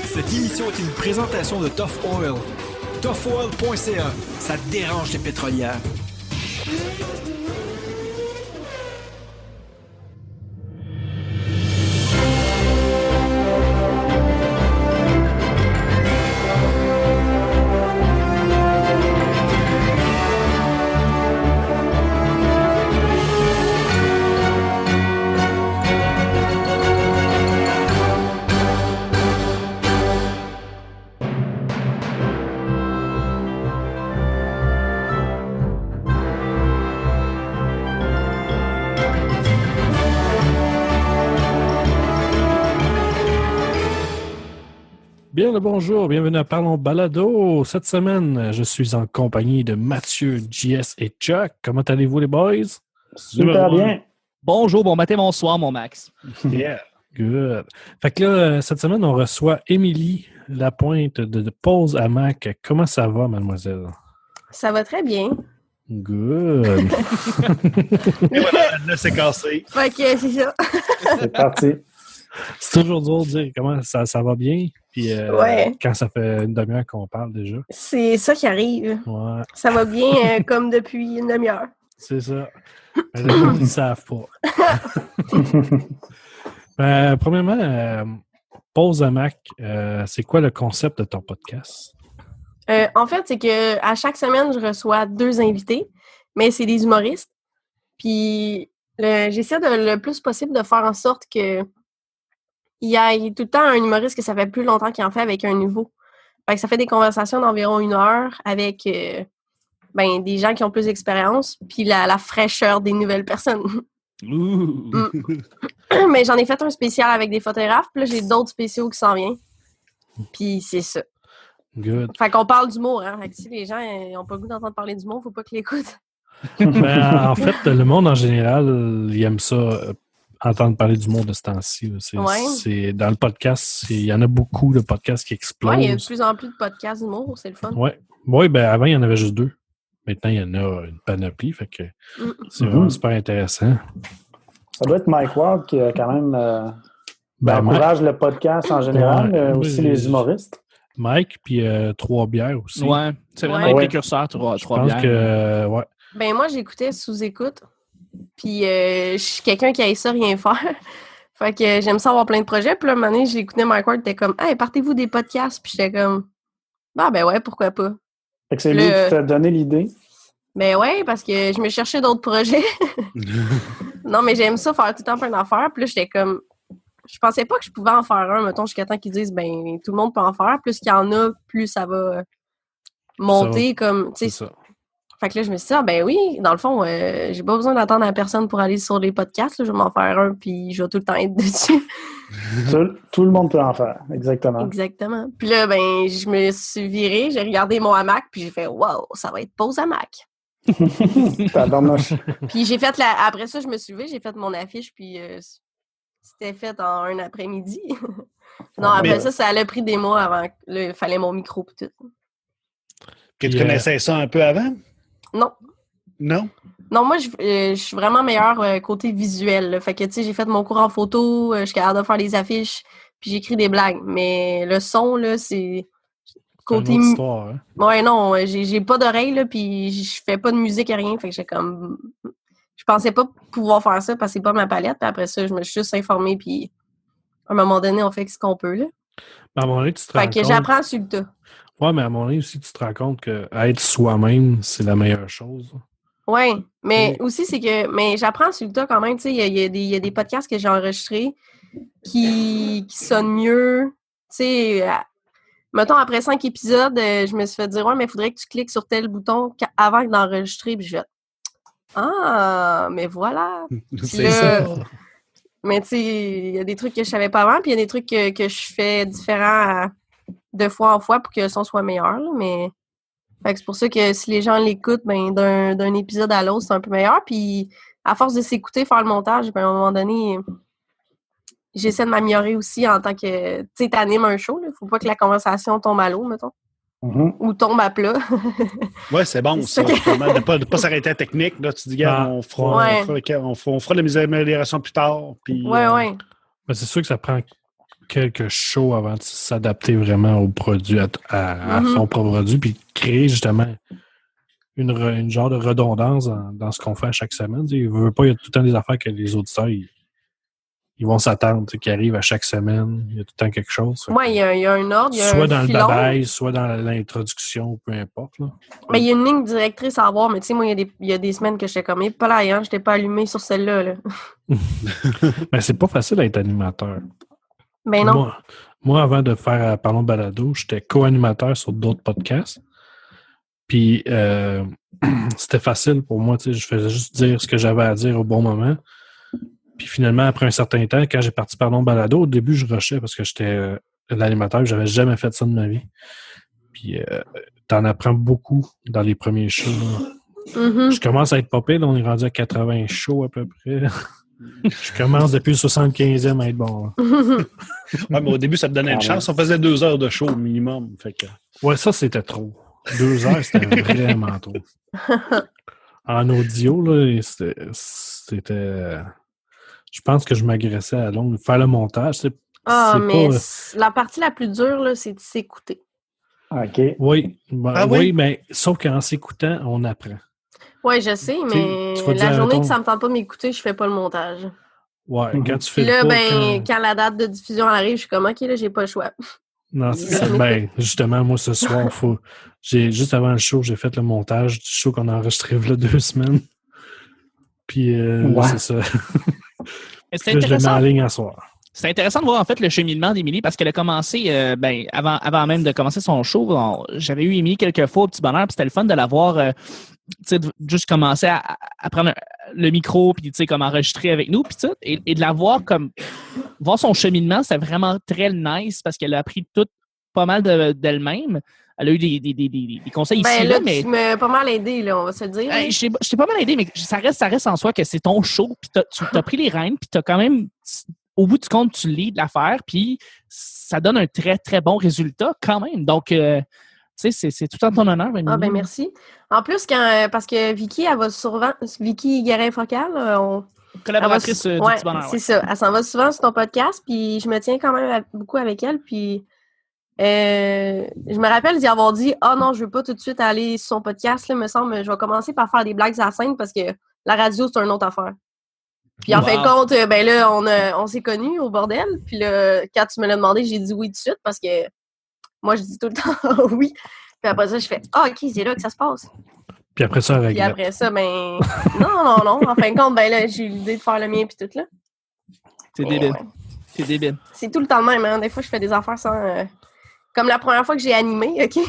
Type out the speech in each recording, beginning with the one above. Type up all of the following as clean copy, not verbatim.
Cette émission est une présentation de Tough Oil. ToughOil.ca, ça dérange les pétrolières. Bien le bonjour, bienvenue à Parlons Balado. Cette semaine, je suis en compagnie de Mathieu, JS et Chuck. Comment allez-vous les boys? Super bien. Bonjour, bon matin, bonsoir, mon Max. Yeah, good. Fait que là, cette semaine, on reçoit Émilie Lapointe de Pause à Mac. Comment ça va, mademoiselle? Ça va très bien. Good. Et voilà, là, c'est cassé. Fait que c'est ça. C'est parti. C'est toujours dur de dire comment ça va bien. Puis Ouais. quand ça fait une demi-heure qu'on parle déjà. C'est ça qui arrive. Ouais, Ça va bien comme depuis une demi-heure. c'est ça. Mais les gens, ils ne savent pas. Premièrement, Pause à Mac, c'est quoi le concept de ton podcast? En fait, c'est que à chaque semaine, je reçois 2 invités, mais c'est des humoristes. Puis j'essaie le plus possible de faire en sorte que il y a tout le temps un humoriste que ça fait plus longtemps qu'il en fait avec un nouveau. Fait que ça fait des conversations d'environ 1 heure avec des gens qui ont plus d'expérience, puis la fraîcheur des nouvelles personnes. Mais j'en ai fait un spécial avec des photographes, puis là, j'ai d'autres spéciaux qui s'en viennent. Puis c'est ça. Good. Fait qu'on parle d'humour, hein. Fait que si les gens n'ont pas le goût d'entendre parler d'humour, faut pas qu'ils l'écoutent. En fait, le monde en général, il aime ça, entendre parler du monde de ce temps-ci. C'est dans le podcast, il y en a beaucoup de podcasts qui explosent. Ouais, il y a de plus en plus de podcasts d'humour, c'est le fun. Ouais, ben avant, il y en avait juste 2. Maintenant, il y en a une panoplie, fait que c'est vraiment super intéressant. Ça doit être Mike Ward qui quand même encourage le podcast en général, mais aussi les humoristes. Mike, puis 3 bières aussi. Ouais, c'est vraiment un précurseur, 3 bières. Je pense que, ouais. Ben moi, j'écoutais sous-écoute, puis je suis quelqu'un qui aime ça rien faire. Fait que j'aime ça avoir plein de projets. Puis là, un moment donné, j'écoutais Mike Ward, t'es comme « Hey, partez-vous des podcasts? » Puis j'étais comme « Ah ben ouais, pourquoi pas? » Fait que c'est lui qui t'a donné l'idée. Ben ouais, parce que je me cherchais d'autres projets. Non, mais j'aime ça, faire tout le temps plein d'affaires. Puis là, j'étais comme... Je pensais pas que je pouvais en faire un, mettons, jusqu'à temps qu'ils disent, ben, tout le monde peut en faire. Plus qu'il y en a, plus ça va monter, comme, tu sais. Fait que là, je me suis dit, ah, ben oui, dans le fond, j'ai pas besoin d'attendre à personne pour aller sur les podcasts. Là, je vais m'en faire un, puis je vais tout le temps être dessus. Tout le monde peut en faire, exactement. Exactement. Puis là, ben, je me suis virée, j'ai regardé mon hamac, puis j'ai fait, wow, ça va être Pause hamac. Puis j'ai fait, après ça, je me suis levée, j'ai fait mon affiche, puis c'était fait en un après-midi. Non, après ça allait pris des mois avant. Là, il fallait mon micro et tout. Que tu connaissais ça un peu avant? Non. Non? Non, moi, je suis vraiment meilleure côté visuel. Là. Fait que, tu sais, j'ai fait mon cours en photo, je suis capable de faire les affiches, puis j'écris des blagues. Mais le son, là, c'est côté... C'est une autre histoire, hein? Ouais, non, j'ai pas d'oreille, là, puis je fais pas de musique et rien. Fait que j'ai comme... Je pensais pas pouvoir faire ça parce que c'est pas ma palette. Puis après ça, je me suis juste informée, puis à un moment donné, on fait ce qu'on peut, là. Mais à un moment donné, tu te rends compte... Fait que j'apprends sur le tas. Ouais, mais à un moment donné aussi, tu te rends compte qu'être soi-même, c'est la meilleure chose. Ouais, mais aussi, c'est que... Mais j'apprends sur le tas quand même, tu sais. Il y a des podcasts que j'ai enregistrés qui sonnent mieux. Tu sais, mettons, après 5 épisodes, je me suis fait dire « Ouais, mais il faudrait que tu cliques sur tel bouton avant d'enregistrer. » Puis je vais ah, mais voilà! C'est ça! Mais tu sais, il y a des trucs que je savais pas avant, puis il y a des trucs que je fais différents de fois en fois pour que le son soit meilleur, là, mais... Fait que c'est pour ça que si les gens l'écoutent, ben d'un épisode à l'autre, c'est un peu meilleur, puis à force de s'écouter, faire le montage, ben à un moment donné, j'essaie de m'améliorer aussi en tant que... Tu sais, t'animes un show, là, faut pas que la conversation tombe à l'eau, mettons. Ou tombe à plat. Oui, c'est bon, ça. De ne pas s'arrêter à la technique. Là, tu dis, regarde, on fera des améliorations plus tard. Puis, Mais c'est sûr que ça prend quelques shows avant de s'adapter vraiment au produit, à son propre produit, puis créer justement une genre de redondance dans ce qu'on fait à chaque semaine. Il veut pas, il y a tout le temps des affaires que les auditeurs ils vont s'attendre, qui arrivent à chaque semaine. Il y a tout le temps quelque chose. Oui, il y a un ordre, il y a soit un dans filon. le babaille, soit dans l'introduction, peu importe. Là. Mais il y a une ligne directrice à avoir, mais tu sais, moi, il y a des semaines que j'étais comme, pas là, hein, j'étais pas allumé sur celle-là. Là. Mais c'est pas facile d'être animateur. Ben non. Moi, avant de faire Parlons Balado, j'étais co-animateur sur d'autres podcasts. Puis c'était facile pour moi, tu sais, je faisais juste dire ce que j'avais à dire au bon moment. Puis finalement, après un certain temps, quand j'ai parti Parlons Balado, au début, je rushais parce que j'étais l'animateur, j'avais jamais fait ça de ma vie. Puis t'en apprends beaucoup dans les premiers shows. Je commence à être popé, là, on est rendu à 80 shows à peu près. Je commence depuis le 75e à être bon. Ouais, mais au début, ça te donnait une chance. On faisait 2 heures de show au minimum. Fait que... Ouais, ça, c'était trop. 2 heures, c'était vraiment trop. En audio, là, c'était... Je pense que je m'agressais à longue. Faire le montage, c'est mais pas... la partie la plus dure, là, c'est de s'écouter. OK. Oui, oui, mais sauf qu'en s'écoutant, on apprend. Oui, je sais, mais la journée que ça me tente pas de m'écouter, je fais pas le montage. Ouais, quand tu fais puis là, quand la date de diffusion arrive, je suis comme, OK, là, j'ai pas le choix. Non, c'est ça. Ben, justement, moi, ce soir, juste avant le show, j'ai fait le montage du show qu'on a enregistré il y a 2 semaines. Puis, c'est ça. C'est là, je le mets en ligne à soir. C'est intéressant de voir en fait le cheminement d'Émilie parce qu'elle a commencé, avant même de commencer son show, j'avais eu Émilie quelques fois au Petit Bonheur, puis c'était le fun de la voir, juste commencer à prendre le micro, puis comme enregistrer avec nous, puis et de la voir voir son cheminement, c'est vraiment très nice parce qu'elle a appris tout pas mal d'elle-même. Elle a eu des conseils ici. Là, mais tu m'as pas mal aidé, là, on va se le dire. Je t'ai pas mal aidé, mais ça reste en soi que c'est ton show, puis tu as pris les rênes, puis tu as quand même... Au bout du compte, tu leads l'affaire, puis ça donne un très, très bon résultat quand même. Donc, tu sais, c'est tout en ton honneur. Ah, ben merci. En plus, parce que Vicky, elle va souvent... Vicky Guérin-Focal, collaboratrice du Petit Bonheur. C'est ça. Elle s'en va souvent sur ton podcast, puis je me tiens quand même beaucoup avec elle, puis je me rappelle d'y avoir dit « Ah non, je veux pas tout de suite aller sur son podcast, là, me semble, je vais commencer par faire des blagues à la scène parce que la radio, c'est une autre affaire. » Puis en fin de compte, ben là, on s'est connus au bordel. Puis là, quand tu me l'as demandé, j'ai dit oui tout de suite parce que moi, je dis tout le temps oui. Puis après ça, je fais « Ah, OK, c'est là que ça se passe. » Puis après ça, Puis après ça, ben... Non. En fin de compte, ben là, j'ai eu l'idée de faire le mien puis tout là. C'est débile. Ouais. C'est débile. C'est tout le temps le même. Hein. Des fois, je fais des affaires sans... Comme la première fois que j'ai animé, OK?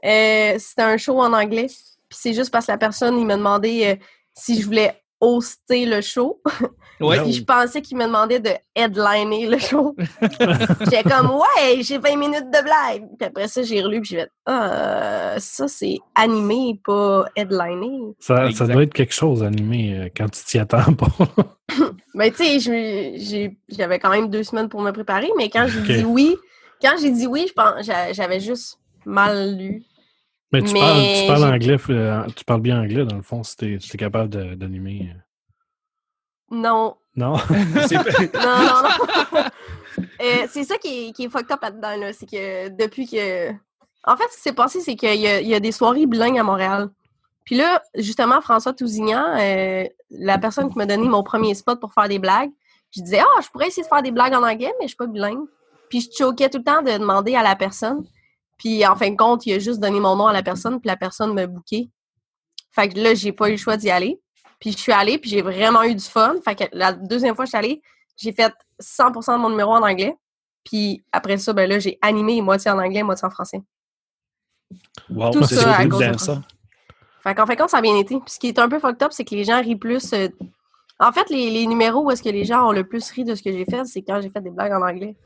C'était un show en anglais. Puis c'est juste parce que la personne, il m'a demandé si je voulais hoster le show. Ouais. Puis je pensais qu'il me demandait de headliner le show. J'étais comme, ouais, j'ai 20 minutes de blague. Puis après ça, j'ai relu, puis j'ai fait, ça, c'est animé, pas headliner. Ça doit être quelque chose, animé, quand tu t'y attends pas. Ben, tu sais, j'avais quand même 2 semaines pour me préparer, mais quand j'ai dit oui, je pense, j'avais juste mal lu. Mais tu parles anglais, tu parles bien anglais, dans le fond, si t'es capable d'animer. Non. Non? Non. C'est ça qui est fucked up là-dedans, là. C'est que depuis que... En fait, ce qui s'est passé, c'est qu'il y a des soirées bilingues à Montréal. Puis là, justement, François Tousignan, la personne qui m'a donné mon premier spot pour faire des blagues, je disais, je pourrais essayer de faire des blagues en anglais, mais je suis pas bilingue. Puis je choquais tout le temps de demander à la personne. Puis en fin de compte, il a juste donné mon nom à la personne, puis la personne m'a booké. Fait que là, j'ai pas eu le choix d'y aller. Puis je suis allée, puis j'ai vraiment eu du fun. Fait que la deuxième fois que je suis allée, j'ai fait 100% de mon numéro en anglais. Puis après ça, ben là, j'ai animé moitié en anglais, moitié en français. Wow, tout c'est ça à cause bien de ça. Fait qu'en fin de compte, ça a bien été. Puis ce qui est un peu fucked up, c'est que les gens rient plus. En fait, les numéros où est-ce que les gens ont le plus ri de ce que j'ai fait, c'est quand j'ai fait des blagues en anglais.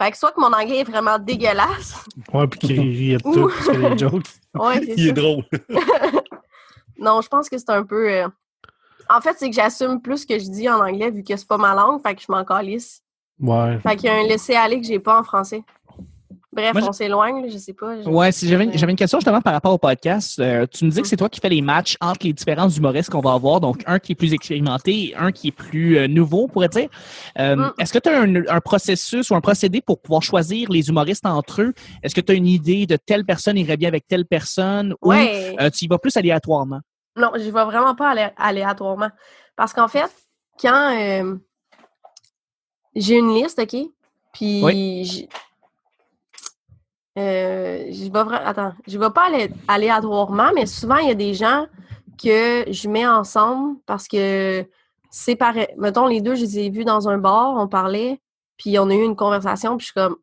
Fait que soit que mon anglais est vraiment dégueulasse. Ouais, puis qu'il riait de tout, parce que les jokes. Ouais, c'est Il est drôle. Non, je pense que c'est un peu... En fait, c'est que j'assume plus ce que je dis en anglais vu que c'est pas ma langue, fait que je m'en calisse. Ouais. Fait qu'il y a un laisser-aller que j'ai pas en français. Bref, Moi, on s'éloigne, là, je sais pas. Ouais, si j'avais une question justement par rapport au podcast. Tu me dis que c'est toi qui fais les matchs entre les différents humoristes qu'on va avoir, donc un qui est plus expérimenté et un qui est plus nouveau, on pourrait dire. Est-ce que tu as un processus ou un procédé pour pouvoir choisir les humoristes entre eux? Est-ce que tu as une idée de telle personne irait bien avec telle personne ou tu y vas plus aléatoirement? Non, je vais vraiment pas aléatoirement. Parce qu'en fait, quand j'ai une liste, OK? Puis je vais pas aller aléatoirement, mais souvent, il y a des gens que je mets ensemble parce que c'est pareil. Mettons, les deux, je les ai vus dans un bar, on parlait, puis on a eu une conversation, puis je suis comme...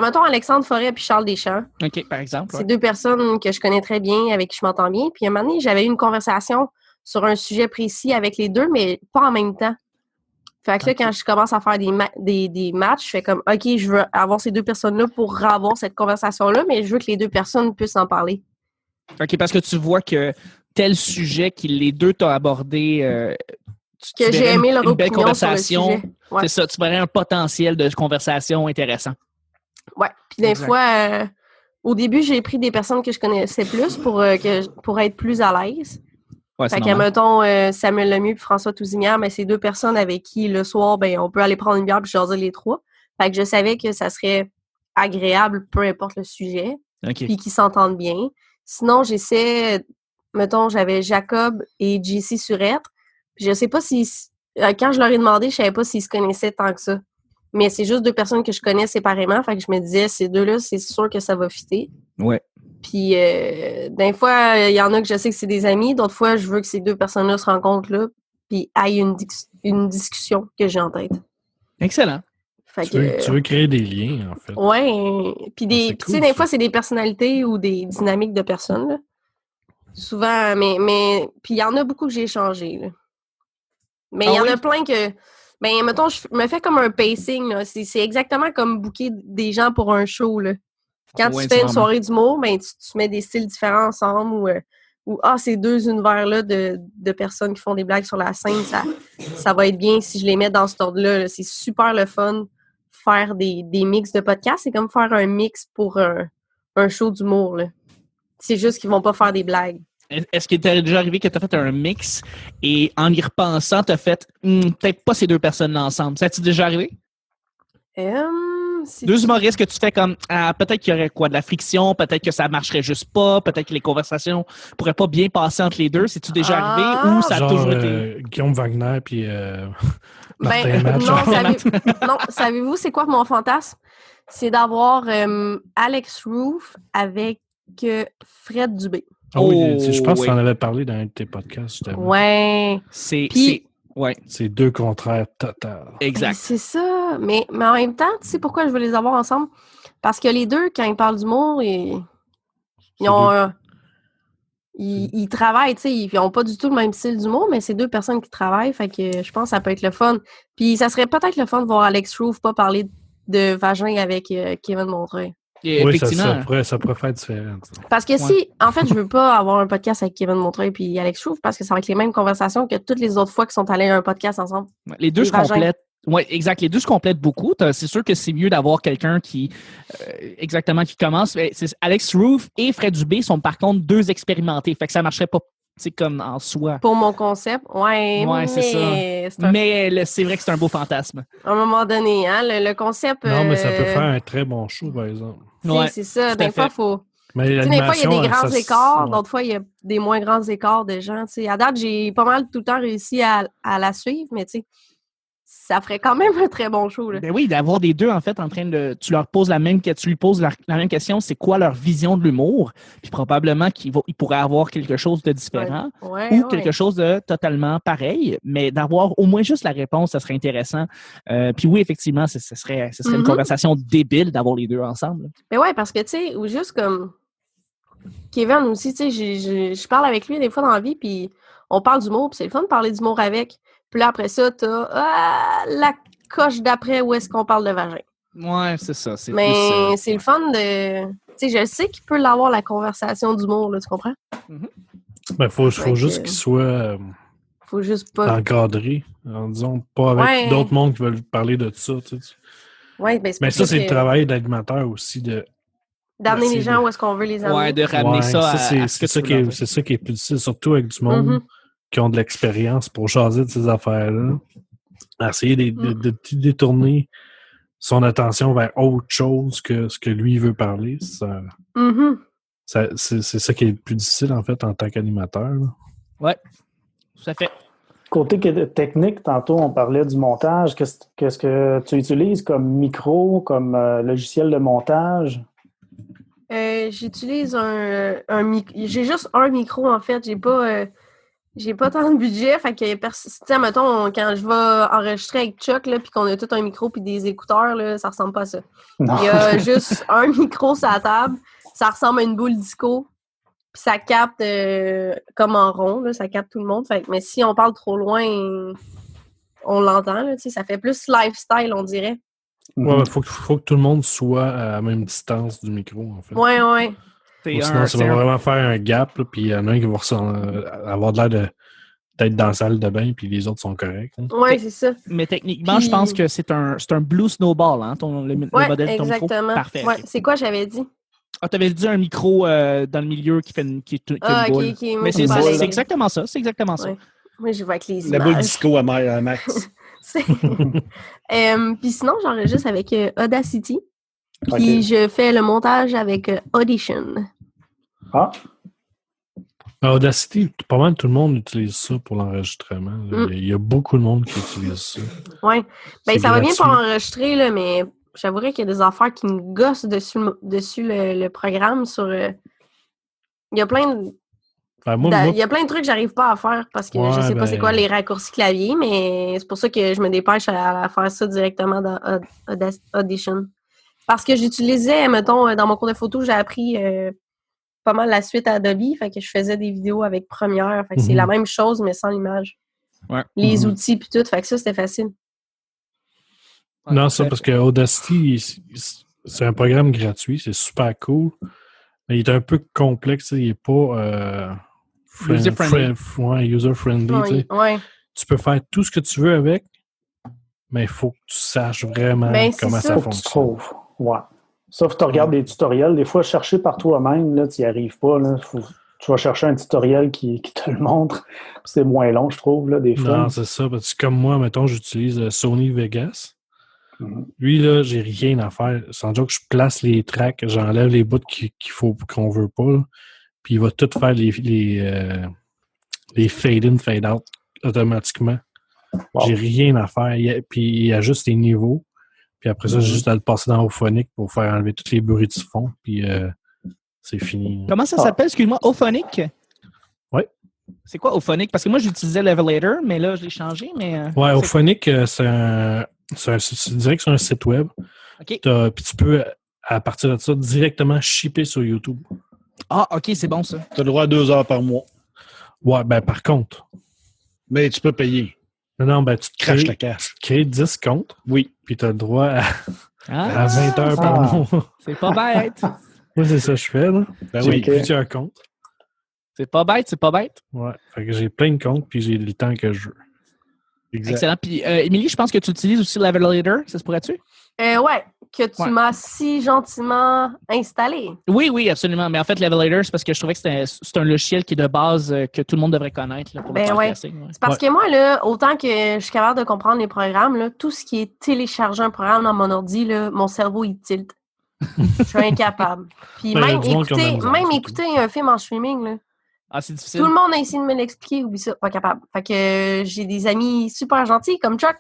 mettons, Alexandre Forêt puis Charles Deschamps. OK, par exemple. C'est deux personnes que je connais très bien, avec qui je m'entends bien. Puis, à un moment donné, j'avais eu une conversation sur un sujet précis avec les deux, mais pas en même temps. Fait que là, quand je commence à faire des matchs, je fais comme, OK, je veux avoir ces deux personnes-là pour avoir cette conversation-là, mais je veux que les deux personnes puissent en parler. OK, parce que tu vois que tel sujet que les deux t'ont abordé, que j'ai aimé leur une belle opinion conversation. sur le sujet. Ouais. C'est ça, tu verrais un potentiel de conversation intéressant. Ouais. Puis des fois, au début, j'ai pris des personnes que je connaissais plus pour être plus à l'aise. Ouais, fait que, mettons, Samuel Lemieux et François Tousignan, mais c'est deux personnes avec qui, le soir, on peut aller prendre une bière puis jaser les trois. Fait que je savais que ça serait agréable, peu importe le sujet, puis qu'ils s'entendent bien. Sinon, j'essaie, mettons, j'avais Jacob et JC Surette. Je sais pas si... quand je leur ai demandé, je savais pas s'ils se connaissaient tant que ça. Mais c'est juste deux personnes que je connais séparément. Fait que je me disais, ces deux-là, c'est sûr que ça va fitter. Ouais. Puis, des fois, il y en a que je sais que c'est des amis. D'autres fois, je veux que ces deux personnes-là se rencontrent là puis aillent une discussion que j'ai en tête. Excellent. Fait tu veux créer des liens, en fait. Ouais. Puis, tu sais, des fois, c'est des personnalités ou des dynamiques de personnes. Là. Souvent, mais puis il y en a beaucoup que j'ai changé. Là. Mais il y en a plein que... mettons, je me fais comme un pacing. Là. C'est exactement comme booker des gens pour un show. Là. Quand tu fais une soirée d'humour, tu mets des styles différents ensemble ou ces deux univers-là de personnes qui font des blagues sur la scène, ça va être bien si je les mets dans cet ordre-là. Là. C'est super le fun faire des mix de podcasts. C'est comme faire un mix pour un show d'humour. Là. C'est juste qu'ils vont pas faire des blagues. Est-ce qu'il t'est déjà arrivé que tu as fait un mix et en y repensant, tu as fait peut-être pas ces deux personnes-là ensemble? Ça t'est déjà arrivé? Deux humoristes que tu fais comme peut-être qu'il y aurait de la friction, peut-être que ça marcherait juste pas, peut-être que les conversations pourraient pas bien passer entre les deux. C'est-tu déjà arrivé ou ça a toujours été? Guillaume Wagner puis Martin Match. Non, savez-vous c'est quoi mon fantasme? C'est d'avoir Alex Roof avec Fred Dubé. Je pense que tu en avais parlé dans un de tes podcasts, justement. Ouais. C'est deux contraires total. Exact. C'est ça. Mais en même temps, tu sais pourquoi je veux les avoir ensemble? Parce que les deux, quand ils parlent d'humour, ils travaillent, tu sais, ils n'ont pas du tout le même style d'humour, mais c'est deux personnes qui travaillent, fait que je pense que ça peut être le fun. Puis ça serait peut-être le fun de voir Alex Roof pas parler de vagin avec Kevin Montreuil. Oui, ça pourrait faire différent. Parce que en fait, je veux pas avoir un podcast avec Kevin Montreuil et Alex Roof parce que ça va être les mêmes conversations que toutes les autres fois qu'ils sont allés à un podcast ensemble. Les deux se complètent. Oui, exact. Les deux se complètent beaucoup. C'est sûr que c'est mieux d'avoir quelqu'un qui commence. Alex Roof et Fred Dubé sont par contre deux expérimentés. Fait que ça marcherait pas comme en soi. Pour mon concept, c'est ça. Mais c'est vrai que c'est un beau fantasme. À un moment donné, hein, le concept... Non, mais ça peut faire un très bon show, par exemple. C'est ça. Des fois, il faut... Mais des fois, il y a des grands écarts. D'autres fois, il y a des moins grands écarts de gens. T'sais. À date, j'ai pas mal tout le temps réussi à la suivre, mais tu sais, ça ferait quand même un très bon show. Là. Ben oui, d'avoir des deux, en fait, en train de... Tu lui poses la même question, c'est quoi leur vision de l'humour? Puis probablement qu'ils pourraient avoir quelque chose de différent ou quelque chose de totalement pareil, mais d'avoir au moins juste la réponse, ça serait intéressant. Puis oui, effectivement, ce serait une conversation débile d'avoir les deux ensemble. Mais ouais, parce que, tu sais, ou juste comme... Kevin aussi, tu sais, je parle avec lui des fois dans la vie, puis on parle d'humour, puis c'est le fun de parler d'humour avec. Puis là, après ça, t'as la coche d'après où est-ce qu'on parle de vagin. Ouais, c'est ça. C'est le fun de... Tu sais, je sais qu'il peut l'avoir, la conversation d'humour, là, tu comprends? Ben, faut juste qu'il soit... faut juste pas... encadré, en disant, pas avec d'autres mondes qui veulent parler de ça, tu sais. Ouais, mais ça, c'est le travail d'animateur aussi, de d'amener les gens où est-ce qu'on veut les amener. Ouais, de ramener ça à ce que c'est tu veux. c'est ça qui est plus difficile, surtout avec du monde qui ont de l'expérience pour jaser de ces affaires-là. Essayer de détourner son attention vers autre chose que ce que lui veut parler. C'est ça qui est le plus difficile, en fait, en tant qu'animateur. Oui, tout à fait. Côté technique, tantôt, on parlait du montage. Qu'est-ce que tu utilises comme micro, comme logiciel de montage? J'utilise un micro. J'ai juste un micro, en fait. J'ai pas tant de budget. Fait que, mettons, quand je vais enregistrer avec Chuck, là, puis qu'on a tout un micro puis des écouteurs, là, ça ressemble pas à ça. Non. Il y a juste un micro sur la table. Ça ressemble à une boule disco. Puis ça capte comme en rond, là, ça capte tout le monde. Mais si on parle trop loin, on l'entend. Là, ça fait plus lifestyle, on dirait. Ouais, faut que tout le monde soit à la même distance du micro, en fait. Ouais. Sinon, ça va vraiment faire un gap, puis il y en a un qui va avoir l'air d'être dans la salle de bain, puis les autres sont corrects. Hein. Oui, c'est ça. Mais techniquement, je pense que c'est un Blue Snowball, hein, le modèle de ton micro. Exactement. Parfait. Ouais, okay. c'est quoi j'avais dit? Ah, tu avais dit un micro dans le milieu qui a une boule. Okay, mais c'est exactement ça. C'est exactement ça. Moi, je vois avec les images. La boule disco à Max. Puis sinon, j'enregistre avec Audacity. Puis je fais le montage avec Audition. Ah! Audacity, pas mal tout le monde utilise ça pour l'enregistrement. Il y a beaucoup de monde qui utilise ça. Oui. Ben, ça va bien pour enregistrer, là, mais j'avouerais qu'il y a des affaires qui me gossent dessus le programme. Il y a plein de... Il y a plein de trucs que j'arrive pas à faire parce que je sais pas c'est quoi les raccourcis clavier, mais c'est pour ça que je me dépêche à faire ça directement dans Audition. Parce que j'utilisais, mettons, dans mon cours de photo, j'ai appris pas mal la suite à Adobe, fait que je faisais des vidéos avec Premiere, fait que c'est la même chose, mais sans l'image. Ouais. Les outils puis tout, fait que ça, c'était facile. Non, ça, parce que Audacity, c'est un programme gratuit, c'est super cool, mais il est un peu complexe, il n'est pas user-friendly. Ouais. Tu peux faire tout ce que tu veux avec, mais il faut que tu saches vraiment comment ça fonctionne. Ouais. Sauf que tu regardes des tutoriels. Des fois, chercher par toi-même, là, tu n'y arrives pas. Là. Tu vas chercher un tutoriel qui te le montre. C'est moins long, je trouve, là, des fois. Non, c'est ça. Parce que comme moi, mettons, j'utilise Sony Vegas. Lui, là, j'ai rien à faire. Sans dire que je place les tracks, j'enlève les bouts qu'on veut pas. Là. Puis il va tout faire les fade-in, fade-out automatiquement. Wow. J'ai rien à faire. Puis il y a juste les niveaux. Puis après ça, j'ai juste à le passer dans Auphonic pour faire enlever tous les bruits du fond. Puis c'est fini. Comment ça s'appelle? Excuse-moi, Auphonic? Oui. C'est quoi Auphonic? Parce que moi, j'utilisais Levelator, mais là, je l'ai changé. Ouais, Auphonic, je dirais que c'est un site web. OK. Puis tu peux, à partir de ça, directement shipper sur YouTube. Ah, OK, c'est bon ça. Tu as le droit à 2 heures par mois. Ouais, ben par contre. Mais tu peux payer. Non, ben tu te craches la casse. Tu crées 10 comptes. Oui. Puis tu as le droit à 20 heures par mois. C'est pas bête. Moi, c'est ça que je fais, là. Ben j'ai plusieurs comptes. C'est pas bête. Ouais. Fait que j'ai plein de comptes, puis j'ai le temps que je veux. Exact. Excellent. Puis, Émilie, je pense que tu utilises aussi Levelator. Ça se pourrait-tu? Ouais, que tu m'as si gentiment installé. Oui, absolument. Mais en fait, Levelator, c'est parce que je trouvais que c'est un logiciel qui est de base que tout le monde devrait connaître là, pour le podcasting. Ouais. C'est parce que moi, là, autant que je suis capable de comprendre les programmes, là, tout ce qui est télécharger un programme dans mon ordi, là, mon cerveau, il tilte. Je suis incapable. Puis même écouter un film en streaming, là. Ah, c'est difficile. Tout le monde a essayé de me l'expliquer, oublie ça, pas capable. Fait que j'ai des amis super gentils comme Chuck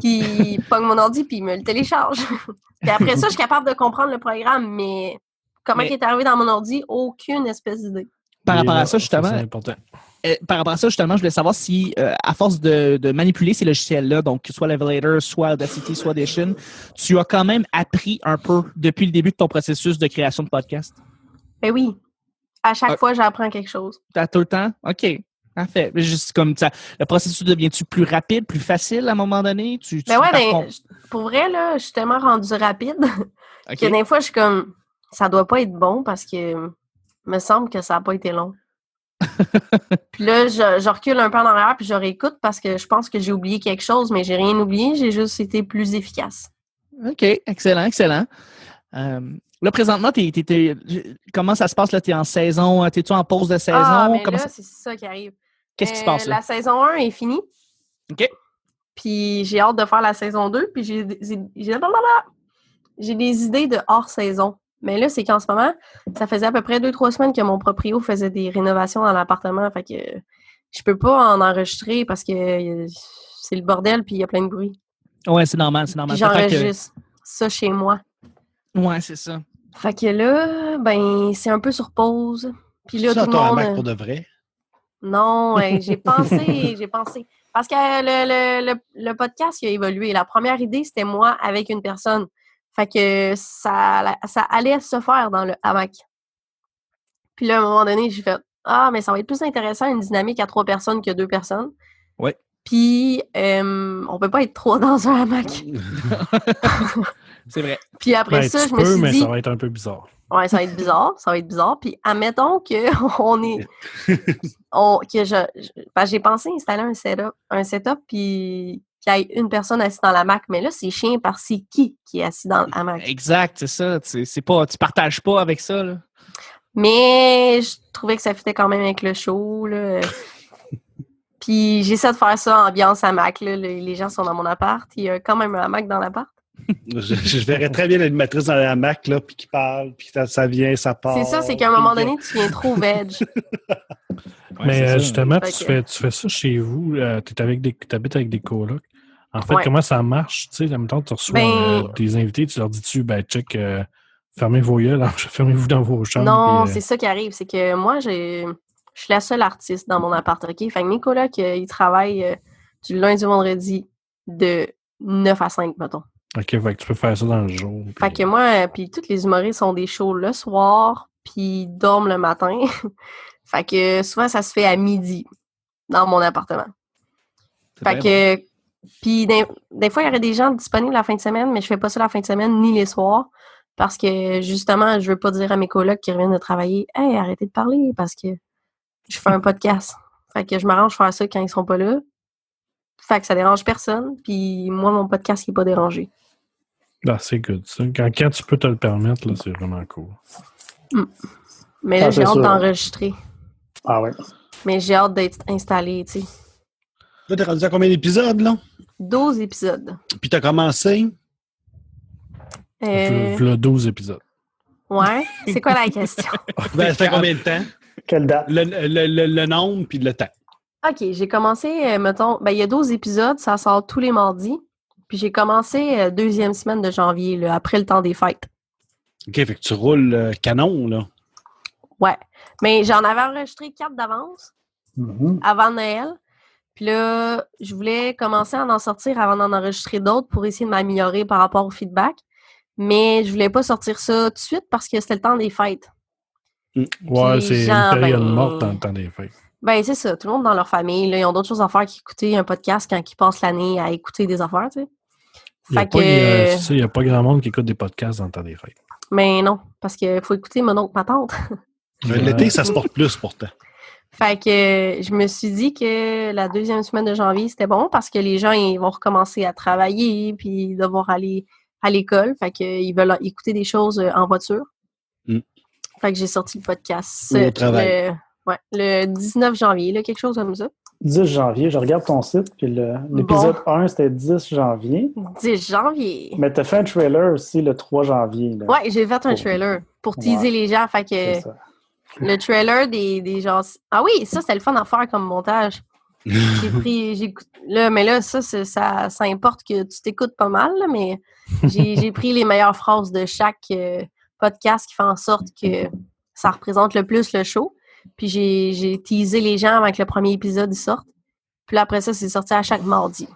qui pognent mon ordi puis me le téléchargent. Puis après ça, je suis capable de comprendre le programme, mais comment il est arrivé dans mon ordi, aucune espèce d'idée. Par rapport à ça, justement, je voulais savoir si, à force de manipuler ces logiciels-là, donc que ce soit Levelator, soit Audacity, soit Audition, tu as quand même appris un peu depuis le début de ton processus de création de podcast? Ben oui. À chaque fois, j'apprends quelque chose. T'as tout le temps? OK. Parfait. Juste comme ça, le processus devient-tu plus rapide, plus facile à un moment donné? Pour vrai, là, je suis tellement rendue rapide que des fois, je suis comme, ça doit pas être bon parce que me semble que ça n'a pas été long. Puis là, je recule un peu en arrière puis je réécoute parce que je pense que j'ai oublié quelque chose, mais j'ai rien oublié. J'ai juste été plus efficace. OK. Excellent. Là, présentement, comment ça se passe? Là, t'es en saison, t'es-tu en pause de saison? Ah, mais Comment là, c'est ça qui arrive. Qu'est-ce qui se passe là? La saison 1 est finie. OK. Puis j'ai hâte de faire la saison 2. Puis j'ai des idées de hors-saison. Mais là, c'est qu'en ce moment, ça faisait à peu près 2-3 semaines que mon proprio faisait des rénovations dans l'appartement. Fait que je peux pas en enregistrer parce que c'est le bordel puis il y a plein de bruit. Ouais, c'est normal. Puis j'enregistre ça chez moi. Ouais, c'est ça. Fait que là, ben, c'est un peu sur pause. Puis là, tout le monde... Mac pour de vrai? Non, j'ai pensé. Parce que le podcast, il a évolué. La première idée, c'était moi avec une personne. Fait que ça allait se faire dans le hamac. Puis là, à un moment donné, j'ai fait « Ah, mais ça va être plus intéressant une dynamique à 3 personnes que 2 personnes. » Ouais. Puis, on peut pas être 3 dans un hamac. C'est vrai. Puis après ça, je me suis mais dit... ça va être un peu bizarre. Ouais, ça va être bizarre. Puis admettons qu'on est... j'ai pensé installer un setup puis qu'il y ait une personne assise dans la hamac. Mais là, c'est chiant parce que c'est qui est assis dans le hamac. Exact, c'est ça. Tu partages pas avec ça, là. Mais je trouvais que ça fitait quand même avec le show, là. Puis j'essaie de faire ça ambiance hamac, là. Les gens sont dans mon appart. Il y a quand même un hamac dans l'appart. Je verrais très bien l'animatrice dans la hamac, là, puis qui parle, puis ça vient, ça part. C'est ça, c'est qu'à un moment donné, tu viens trop veg. Mais justement, Fait tu que- fais ça chez vous, tu habites avec des colocs. En fait, Ouais. comment ça marche? Tu sais, en même temps, tu reçois des invités, tu leur dis-tu, ben, check, fermez vos yeux, fermez-vous dans vos chambres. Non, puis, c'est ça qui arrive. C'est que moi, je suis la seule artiste dans mon appart, OK? Fait que mes colocs, ils travaillent du lundi au vendredi de 9 à 5, mettons. OK, fait que tu peux faire ça dans le jour. Fait que moi, puis tous les humoristes ont des shows le soir, puis ils dorment le matin. Fait que souvent, ça se fait à midi dans mon appartement. Fait que, puis des fois, il y aurait des gens disponibles la fin de semaine, mais je fais pas ça la fin de semaine ni les soirs parce que, justement, je veux pas dire à mes colocs qui reviennent de travailler « Hey, arrêtez de parler parce que je fais un podcast. » Fait que je m'arrange faire ça quand ils sont pas là. Fait que ça dérange personne, puis moi, mon podcast, il est pas dérangé. Ah, c'est good, ça. Quand tu peux te le permettre, là, c'est vraiment cool. Mais là, Ah, j'ai c'est hâte sûr. d'enregistrer. Ah ouais. Mais j'ai hâte d'être installée, tu sais. Là, t'es rendu à combien d'épisodes, là? 12 épisodes. Puis t'as commencé? V'là 12 épisodes. Ouais. C'est quoi la question? Ben, ça fait combien de temps? Quelle date? Le nombre, puis le temps. OK, j'ai commencé, mettons, il y a 12 épisodes, ça sort tous les mardis. Puis j'ai commencé deuxième semaine de janvier, là, après le temps des fêtes. OK, fait que tu roules canon, là. Ouais. Mais j'en avais enregistré 4 d'avance, Mhm. avant Noël. Puis là, je voulais commencer à en sortir avant d'en enregistrer d'autres pour essayer de m'améliorer par rapport au feedback. Mais je voulais pas sortir ça tout de suite parce que c'était le temps des fêtes. Ouais, Puis c'est genre, une période ben, morte dans le temps des fêtes. Ben, c'est ça. Tout le monde dans leur famille, là, ils ont d'autres choses à faire qu'écouter un podcast quand ils passent l'année à écouter des affaires, tu sais. Il n'y a pas grand monde qui écoute des podcasts dans le temps des fêtes. Mais non, parce qu'il faut écouter mon oncle, ma tante. L'été, ça se porte plus, pourtant. Fait que je me suis dit que la deuxième semaine de janvier, c'était bon parce que les gens, ils vont recommencer à travailler puis devoir aller à l'école. Fait qu'ils veulent écouter des choses en voiture. Mm. Fait que j'ai sorti le podcast Ou au travail. le 19 janvier, là, quelque chose comme ça. 10 janvier, je regarde ton site, puis l'épisode 1, c'était 10 janvier. 10 janvier. Mais tu as fait un trailer aussi le 3 janvier. Là. Ouais, j'ai fait un Oh. trailer pour teaser les gens. Fait C'est que ça. le trailer des gens... Ah oui, ça, c'était le fun à faire comme montage. Mais là, ça importe que tu t'écoutes pas mal, là, mais j'ai pris les meilleures phrases de chaque podcast qui fait en sorte que ça représente le plus le show. Puis j'ai teasé les gens avant que le premier épisode sorte. Puis là, après ça, c'est sorti à chaque mardi.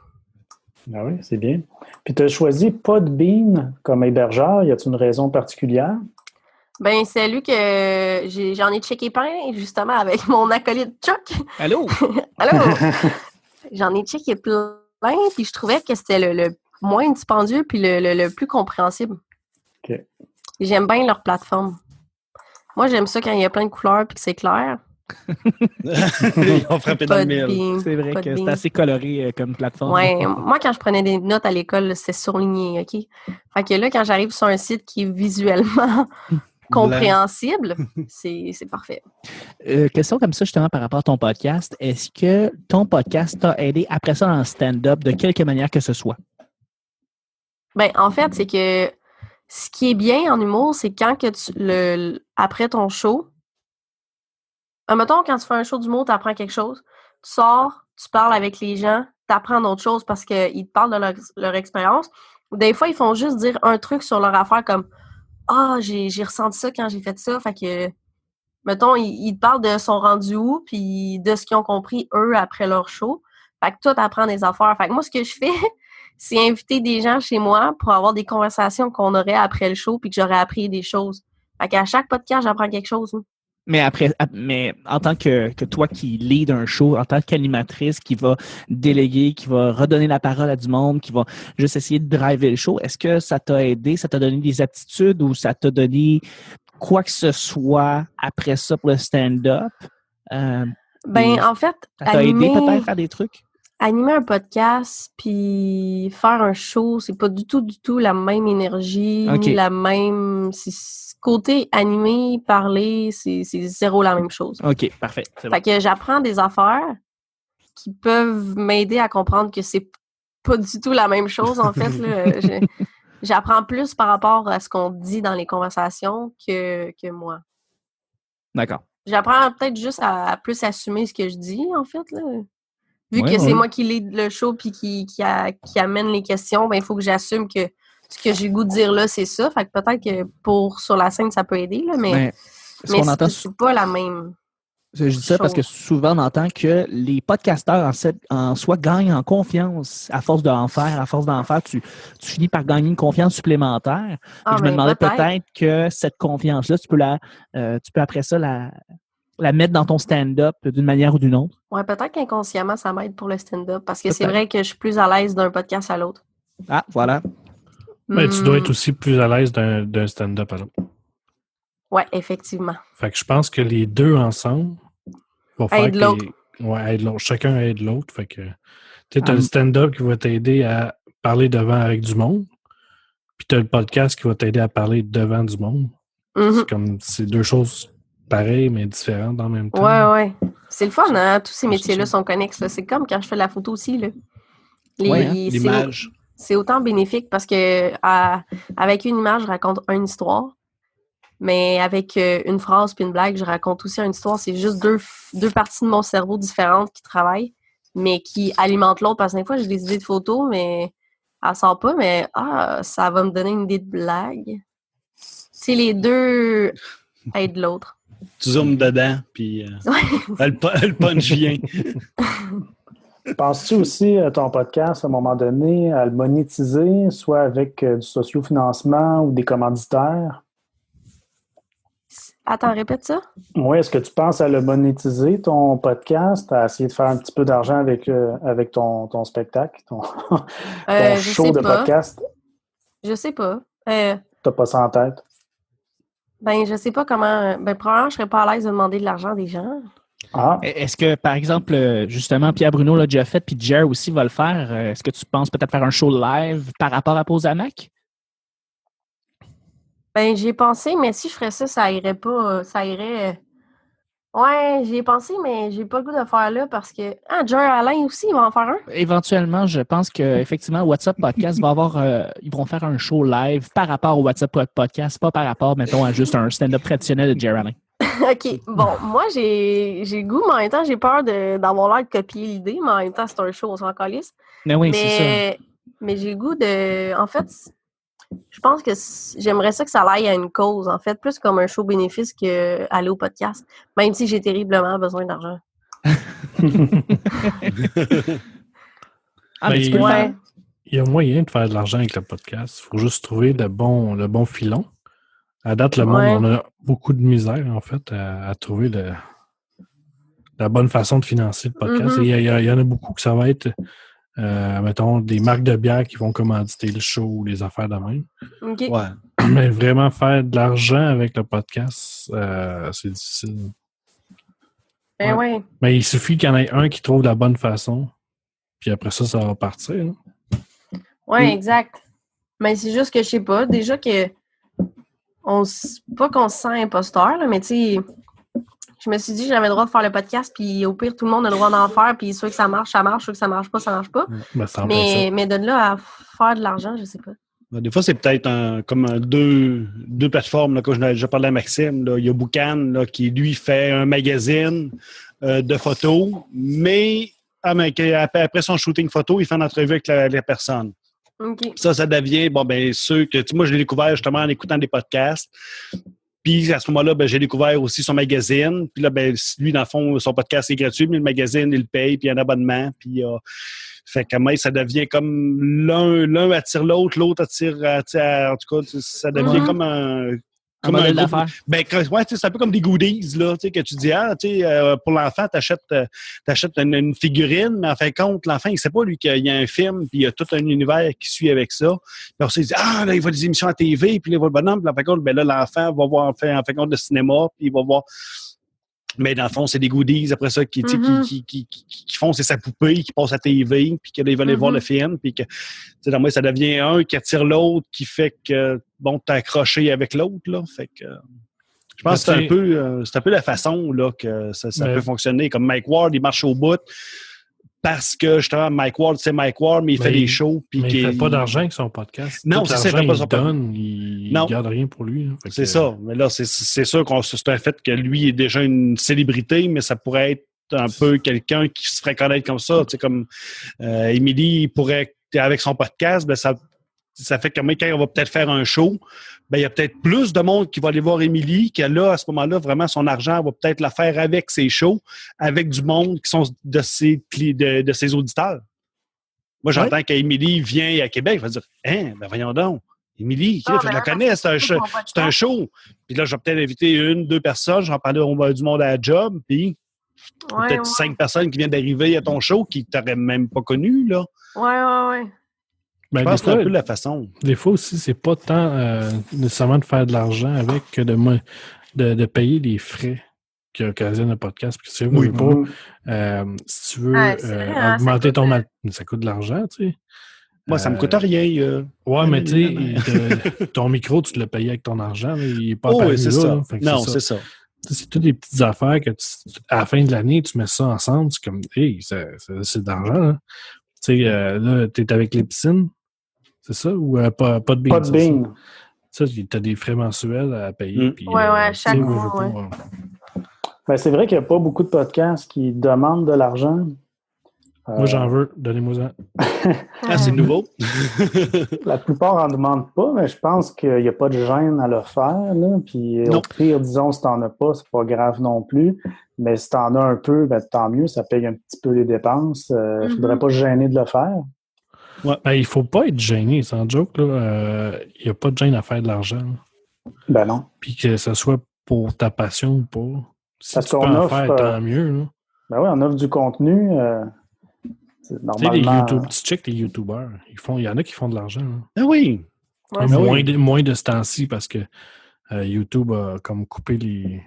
Ah oui, c'est bien. Puis tu as choisi Podbean comme hébergeur. Y a-t-il une raison particulière? Ben, c'est lui que j'en ai checké plein, justement, avec mon acolyte Chuck. Allô? Allô? J'en ai checké plein, puis je trouvais que c'était le moins dispendieux puis le plus compréhensible. OK. J'aime bien leur plateforme. Moi, j'aime ça quand il y a plein de couleurs puis que c'est clair. Ils ont frappé dans le mille. C'est vrai que c'est assez coloré comme plateforme. Ouais, moi, quand je prenais des notes à l'école, c'est surligné, OK? Fait que là, quand j'arrive sur un site qui est visuellement compréhensible, c'est parfait. Question comme ça, justement, par rapport à ton podcast. Est-ce que ton podcast t'a aidé après ça dans le stand-up de quelque manière que ce soit? Ben, en fait, c'est que ce qui est bien en humour, c'est quand que après ton show, mettons, quand tu fais un show d'humour, tu apprends quelque chose, tu sors, tu parles avec les gens, tu apprends d'autres choses parce qu'ils te parlent de leur expérience. Des fois, ils font juste dire un truc sur leur affaire comme « Ah, j'ai ressenti ça quand j'ai fait ça. » Fait que, mettons, ils te parlent de son rendu où puis de ce qu'ils ont compris, eux, après leur show. Fait que toi, tu apprends des affaires. Fait que moi, ce que je fais, c'est inviter des gens chez moi pour avoir des conversations qu'on aurait après le show puis que j'aurais appris des choses. Fait qu'à chaque podcast, j'apprends quelque chose. Mais en tant que toi qui lead un show, en tant qu'animatrice qui va déléguer, qui va redonner la parole à du monde, qui va juste essayer de driver le show, est-ce que ça t'a aidé, ça t'a donné des aptitudes ou ça t'a donné quoi que ce soit après ça pour le stand-up? En fait, ça t'a aidé peut-être à faire des trucs? Animer un podcast puis faire un show, c'est pas du tout la même énergie, ni la même... Côté animé, parler, c'est zéro la même chose. OK, parfait. Fait que j'apprends des affaires qui peuvent m'aider à comprendre que c'est pas du tout la même chose, en fait. Là. J'apprends plus par rapport à ce qu'on dit dans les conversations que moi. D'accord. J'apprends peut-être juste à plus assumer ce que je dis, en fait, là. Vu que c'est moi qui lead le show puis qui amène les questions, ben il faut que j'assume que ce que j'ai le goût de dire là, c'est ça. Fait que peut-être que sur la scène, ça peut aider, là, mais c'est pas la même. Je dis ça parce que souvent, on entend que les podcasteurs, en soi, gagnent en confiance à force d'en faire. À force d'en faire, tu finis par gagner une confiance supplémentaire. Je me demandais peut-être que cette confiance-là, tu peux après ça la mettre dans ton stand-up d'une manière ou d'une autre. Oui, peut-être qu'inconsciemment, ça m'aide pour le stand-up parce que c'est vrai que je suis plus à l'aise d'un podcast à l'autre. Ah, voilà. Mais tu dois être aussi plus à l'aise d'un stand-up à l'autre. Oui, effectivement. Fait que je pense que les deux ensemble vont faire aide l'autre. Aide l'autre. Chacun aide l'autre. Fait que tu as le stand-up qui va t'aider à parler devant avec du monde. Puis tu as le podcast qui va t'aider à parler devant du monde. Mm-hmm. C'est deux choses pareilles, mais différentes en même temps. Oui. C'est le fun, hein? Tous ces métiers-là sont connexes. Là. C'est comme quand je fais la photo aussi. Là. L'image. C'est autant bénéfique parce que avec une image, je raconte une histoire. Mais avec une phrase puis une blague, je raconte aussi une histoire. C'est juste deux parties de mon cerveau différentes qui travaillent, mais qui alimentent l'autre. Parce que des fois, j'ai des idées de photos, mais elle sort pas. Mais ça va me donner une idée de blague. C'est les deux aident l'autre. Tu zoomes dedans, puis le punch vient. Penses-tu aussi à ton podcast, à un moment donné, à le monétiser, soit avec du sociofinancement ou des commanditaires? Attends, répète ça? Oui, est-ce que tu penses à le monétiser, ton podcast, à essayer de faire un petit peu d'argent avec ton spectacle, ton show de podcast? Je sais pas. T'as pas ça en tête? Ben, je sais pas comment... Ben, probablement, je serais pas à l'aise de demander de l'argent des gens. Ah. Est-ce que, par exemple, justement, Pierre Bruno l'a déjà fait, puis Jer aussi va le faire. Est-ce que tu penses peut-être faire un show live par rapport à Posamac? Ben, j'y ai pensé, mais si je ferais ça, ça irait pas. Ça irait. Ouais, j'y ai pensé, mais j'ai pas le goût de faire là parce que. Ah, Jer Alain aussi, il va en faire un? Éventuellement, je pense qu'effectivement, WhatsApp Podcast va avoir. Ils vont faire un show live par rapport au WhatsApp Podcast, pas par rapport, mettons, à juste un stand-up traditionnel de Jer Alain. OK. Bon, moi, j'ai le goût, mais en même temps, j'ai peur d'avoir l'air de copier l'idée, mais en même temps, c'est un show, on s'en calisse. Mais oui, c'est ça. Mais j'ai le goût de... En fait, je pense que j'aimerais ça que ça aille à une cause, en fait, plus comme un show bénéfice qu'aller au podcast, même si j'ai terriblement besoin d'argent. Il y a moyen de faire de l'argent avec le podcast. Il faut juste trouver le bon filon. À date, le monde, on a beaucoup de misère, en fait, à trouver la bonne façon de financer le podcast. Il y en a beaucoup que ça va être, mettons, des marques de bière qui vont commanditer le show ou les affaires de même. Okay. Ouais. Mais vraiment faire de l'argent avec le podcast, c'est difficile. Ben Ouais. oui. Mais il suffit qu'il y en ait un qui trouve la bonne façon. Puis après ça va partir. Là. Oui, exact. Mais c'est juste que je sais pas. Déjà que pas qu'on se sent imposteur, là, mais tu sais, je me suis dit que j'avais le droit de faire le podcast, puis au pire, tout le monde a le droit d'en faire, puis soit que ça marche, soit que ça marche pas, ça marche pas. Ben, c'est en plein ça. Mais de là à faire de l'argent, je sais pas. Des fois, c'est peut-être deux plateformes, là, comme je l'avais déjà parlé à Maxime. Là. Il y a Boucan là, qui, lui, fait un magazine de photos, mais après son shooting photo, il fait une entrevue avec la personne. OK. Ça devient, ceux que, moi, je l'ai découvert justement en écoutant des podcasts. Puis à ce moment-là, j'ai découvert aussi son magazine. Puis là, lui, dans le fond, son podcast est gratuit, mais le magazine, il le paye, puis il y a un abonnement. Puis fait que ça devient comme l'un attire l'autre attire, en tout cas, ça devient comme un modèle d'affaires. C'est un peu comme des goodies, là, que tu dis, pour l'enfant, t'achètes une figurine, mais en fin de compte, l'enfant, il sait pas, lui, qu'il y a un film, puis il y a tout un univers qui suit avec ça. Puis on se dit, là, il voit des émissions à TV, puis il voit le bonhomme, puis en fin de compte, là, l'enfant va voir, en fin de compte, le cinéma, puis il va voir. Mais dans le fond, c'est des goodies après ça qui font, c'est sa poupée qui passe à TV, puis qu'ils veulent aller voir le film, puis que, dans moi, ça devient un qui attire l'autre, qui fait que, t'es accroché avec l'autre, là. Fait que, je pense que c'est un peu la façon, là, que ça peut fonctionner. Comme Mike Ward, il marche au bout, parce que, justement, Mike Ward, c'est Mike Ward, mais il fait des shows. Puis mais il ne fait pas d'argent avec son podcast. Non, tout c'est ça, l'argent qu'il donne, il ne garde rien pour lui. C'est ça. Mais là, c'est sûr que c'est un fait que lui est déjà une célébrité, mais ça pourrait être un peu quelqu'un qui se ferait connaître comme ça. Tu sais, comme Émilie, il pourrait, avec son podcast, ça fait que quand on va peut-être faire un show, il y a peut-être plus de monde qui va aller voir Émilie, que là, à ce moment-là, vraiment, son argent va peut-être la faire avec ses shows, avec du monde qui sont de ses auditeurs. Moi, j'entends qu'Émilie vient à Québec, elle va dire voyons donc, Émilie, je la connais, c'est un show. Puis là, je vais peut-être inviter 1-2 personnes, j'en parler du monde à la job, puis peut-être 5 personnes qui viennent d'arriver à ton show qui ne t'auraient même pas connu, là. Ouais. Je pense que c'est un peu la façon. Des fois aussi, c'est pas tant nécessairement de faire de l'argent avec que de payer les frais qui occasionnent le podcast. Parce que si tu veux augmenter ton ça coûte de l'argent, tu sais. Moi, ça me coûte rien. Mais tu sais, ton micro, tu l'as payé avec ton argent. Il n'est pas c'est ça. Non, c'est ça. C'est toutes des petites affaires que à la fin de l'année, tu mets ça ensemble. C'est comme, c'est de l'argent. Hein. Tu sais, là, tu es avec les piscines. C'est ça? Ou pas de bean? Pas de bean. Ça, tu as des frais mensuels à payer. Puis, chaque mois. C'est vrai qu'il n'y a pas beaucoup de podcasts qui demandent de l'argent. Moi, j'en veux. Donnez-moi ça. C'est nouveau. La plupart n'en demandent pas, mais je pense qu'il n'y a pas de gêne à le faire. Là. Puis au pire, disons, si tu n'en as pas, c'est pas grave non plus. Mais si tu en as un peu, tant mieux. Ça paye un petit peu les dépenses. Il ne faudrait pas se gêner de le faire. Ouais. Il ne faut pas être gêné, sans joke. Il n'y a pas de gêne à faire de l'argent. Là. Non. Puis que ce soit pour ta passion ou pas. Si parce tu peux en faire, tant mieux. Là. On offre du contenu. Normalement... Tu check les YouTubers. Il y en a qui font de l'argent. Hein. Ah oui! Moins de ce temps-ci parce que YouTube a comme coupé les...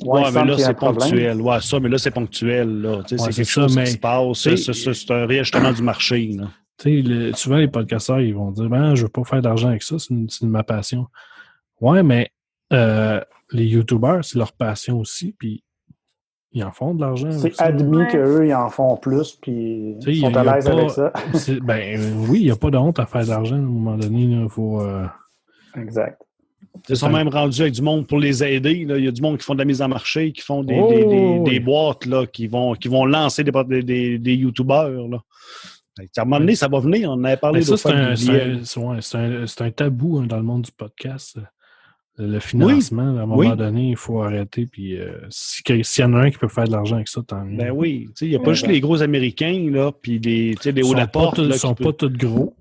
mais là, c'est ponctuel. Mais là, c'est ponctuel. Là. C'est quelque chose qui se passe. C'est un réajustement du marché. Là. Souvent, les podcasteurs, ils vont dire je ne veux pas faire d'argent avec ça, c'est ma passion. Ouais, mais les YouTubers, c'est leur passion aussi, puis ils en font de l'argent. C'est admis qu'eux, ils en font plus, puis ils sont à l'aise avec ça. Oui, il n'y a pas de honte à faire de l'argent à un moment donné. Il faut... Exact. Ils sont même rendus avec du monde pour les aider. Là. Il y a du monde qui font de la mise en marché, qui font des boîtes, là, qui vont lancer des YouTubeurs. Là. À un moment donné, ça va venir. On en avait parlé ça, c'est un tabou dans le monde du podcast. Le financement, à un moment donné, il faut arrêter. Puis s'il y en a un qui peut faire de l'argent avec ça, tant mieux. Ben oui. Il n'y a pas juste les gros Américains, là, puis les hauts de la porte. Ils ne sont pas tous gros.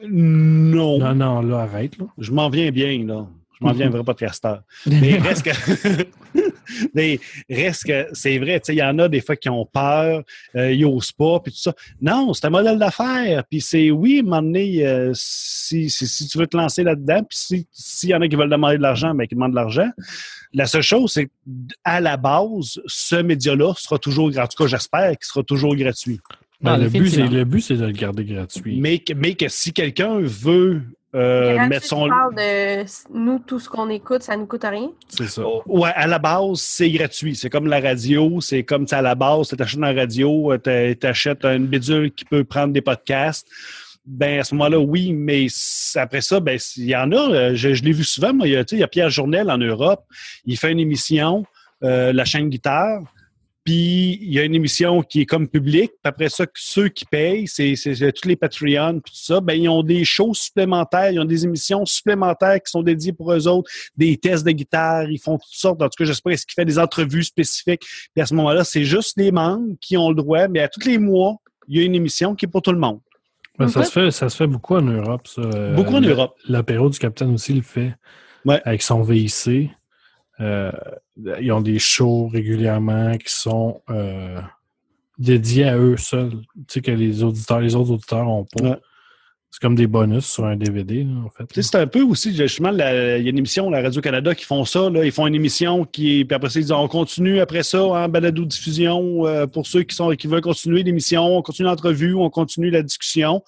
Non. Non, là, arrête. Là. Je m'en viens bien, là. Je m'en viens un vrai podcasteur. Mais reste que c'est vrai, il y en a des fois qui ont peur, ils n'osent pas, puis tout ça. Non, c'est un modèle d'affaires. Puis c'est, à un moment donné, si tu veux te lancer là-dedans, puis s'il y en a qui veulent demander de l'argent, ben, qui demandent de l'argent. La seule chose, c'est qu'à la base, ce média-là sera toujours gratuit. En tout cas, j'espère qu'il sera toujours gratuit. Ben, le but, c'est de le garder gratuit. Mais que si quelqu'un veut mettre son... Tu parles de nous, tout ce qu'on écoute, ça ne nous coûte rien? C'est ça. Ouais, à la base, c'est gratuit. C'est comme la radio. C'est comme, à la base, tu achètes une radio, tu achètes une bidule qui peut prendre des podcasts. Ben à ce moment-là, oui, mais après ça, ben il y en a. Je l'ai vu souvent. Moi, il y a Pierre Journel en Europe. Il fait une émission, la chaîne Guitare. Puis, il y a une émission qui est comme publique. Puis après ça, ceux qui payent, c'est tous les Patreons puis tout ça, ben ils ont des shows supplémentaires, ils ont des émissions supplémentaires qui sont dédiées pour eux autres, des tests de guitare, ils font toutes sortes. En tout cas, j'espère qu'il fait des entrevues spécifiques. Puis à ce moment-là, c'est juste les membres qui ont le droit. Mais à tous les mois, il y a une émission qui est pour tout le monde. Ben, ça se fait beaucoup en Europe, ça. Beaucoup en Europe. L'apéro du Capitaine aussi le fait. Ouais. Avec son VIC. Ils ont des shows régulièrement qui sont dédiés à eux seuls. Tu sais que les autres auditeurs n'ont pas. Ouais. C'est comme des bonus sur un DVD, là, en fait. Tu sais, c'est un peu aussi, justement, il y a une émission, la Radio-Canada, qui font ça. Là, ils font une émission puis après ça, ils disent on continue après ça en balado-diffusion pour ceux qui veulent continuer l'émission, on continue l'entrevue, on continue la discussion.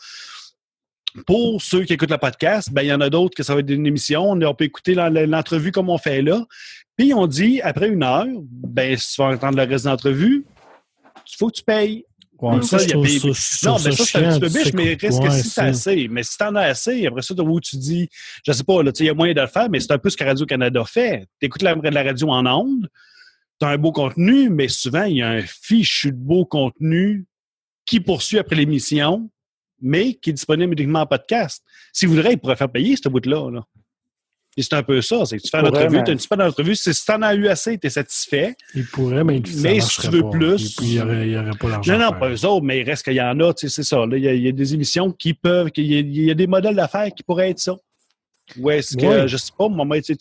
Pour ceux qui écoutent le podcast, ben il y en a d'autres que ça va être une émission. On peut écouter l'entrevue comme on fait là. Puis on dit, après 1 heure, ben si tu vas entendre le reste de l'entrevue, il faut que tu payes. Ouais, ça, c'est un petit peu chiant, biche, mais reste que si t'as assez. Mais si t'en as assez, après ça, où tu dis, je sais pas, là, il y a moyen de le faire, mais c'est un peu ce que Radio-Canada fait. T'écoutes la radio en ondes, t'as un beau contenu, mais souvent, il y a un fichu de beau contenu qui poursuit après l'émission, mais qui est disponible uniquement en podcast. S'ils voudraient, ils pourraient faire payer ce bout-là. Là. Et c'est un peu ça. C'est que tu fais une entrevue, tu as une super entrevue. Si tu en as eu assez, tu es satisfait. Ils pourraient, mais si tu veux pas. plus. Il n'y aurait pas l'argent. Non, pas eux autres, mais il reste qu'il y en a. C'est ça. Il y a des émissions qui peuvent. Il y a des modèles d'affaires qui pourraient être ça. Ou est-ce que, je sais pas, moment, tu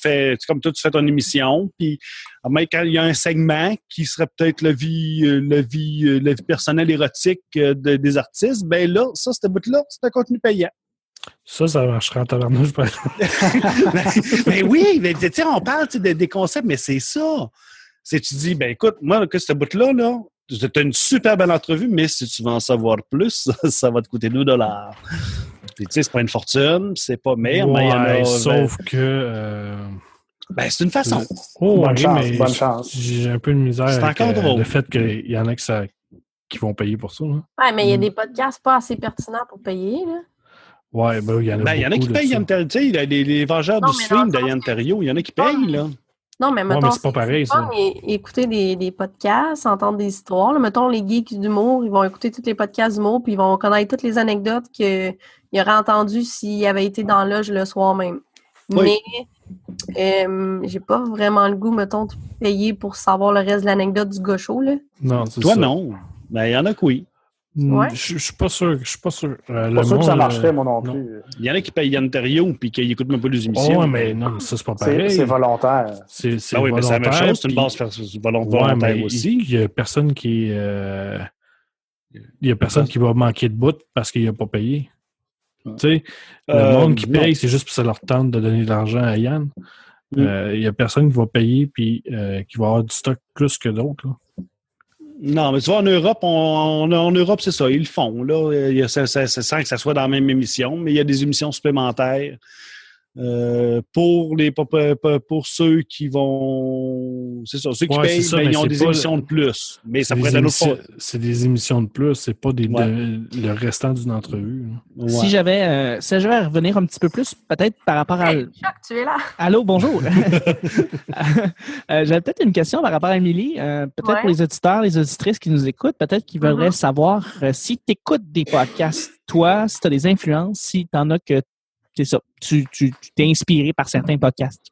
fais, comme toi, tu fais ton émission, puis quand il y a un segment qui serait peut-être la vie personnelle érotique des artistes, ben là, ce bout-là, c'est un contenu payant. Ça marcherait en tabarnouche. Mais oui, mais tu sais, on parle des concepts, mais c'est ça. Tu dis, ben écoute, moi, que ce bout-là, tu as une super belle entrevue, mais si tu veux en savoir plus, ça va te coûter $2. Tu sais, c'est pas une fortune, c'est pas mais il y en a. Sauf que. C'est une façon. Bonne chance. J'ai un peu de misère avec le fait qu'il y en a qui vont payer pour ça. Là. Ouais, mais il y a des podcasts pas assez pertinents pour payer, là. Ouais, il y en a. Il y en a qui payent Yann Terriot. Tu sais, les vengeurs du stream de Yann Terriot, il y en a qui payent, là. Non, mais mettons, c'est pas pareil, ça. Écouter des podcasts, entendre des histoires. Là. Mettons, les geeks d'humour, ils vont écouter tous les podcasts d'humour, puis ils vont connaître toutes les anecdotes qu'ils auraient entendues s'ils avaient été dans l'âge le soir même. Oui. Mais j'ai pas vraiment le goût, mettons, de payer pour savoir le reste de l'anecdote du gaucho, là. Non, c'est Toi, ça. non. Ben, il y en a que oui. Ouais. Je suis pas sûr. Je suis pas sûr. Pas sûr que ça marcherait, moi non plus. Il y en a qui payent Yann Terriot puis qui n'écoutent même pas les émissions. Ouais, mais non, ça, c'est pas pareil. C'est volontaire. C'est oui, volontaire, mais c'est la même chose. C'est une base volontaire mais aussi. Il y a personne qui... il y a personne qui va manquer de bout parce qu'il n'a pas payé. Tu sais, le monde qui paye, c'est juste parce que ça leur tente de donner de l'argent à Yann. Il y a personne qui va payer puis qui va avoir du stock plus que d'autres, là. Non, mais tu vois, en Europe, en Europe, c'est ça, ils le font. Là. Sans que ça soit dans la même émission, mais il y a des émissions supplémentaires pour ceux qui vont... C'est ça, ceux qui payent, ils ont des émissions de plus. Mais ça pourrait être c'est des émissions de plus, c'est pas le restant d'une entrevue. Ouais. Si j'avais à revenir un petit peu plus, peut-être par rapport à... Hey, Chuck, tu es là. Allô, bonjour. J'avais peut-être une question par rapport à Émilie. Peut-être pour les auditeurs, les auditrices qui nous écoutent, peut-être qu'ils voudraient savoir si tu écoutes des podcasts, toi, si tu as des influences, si tu en as que c'est ça, tu t'es inspiré par certains podcasts.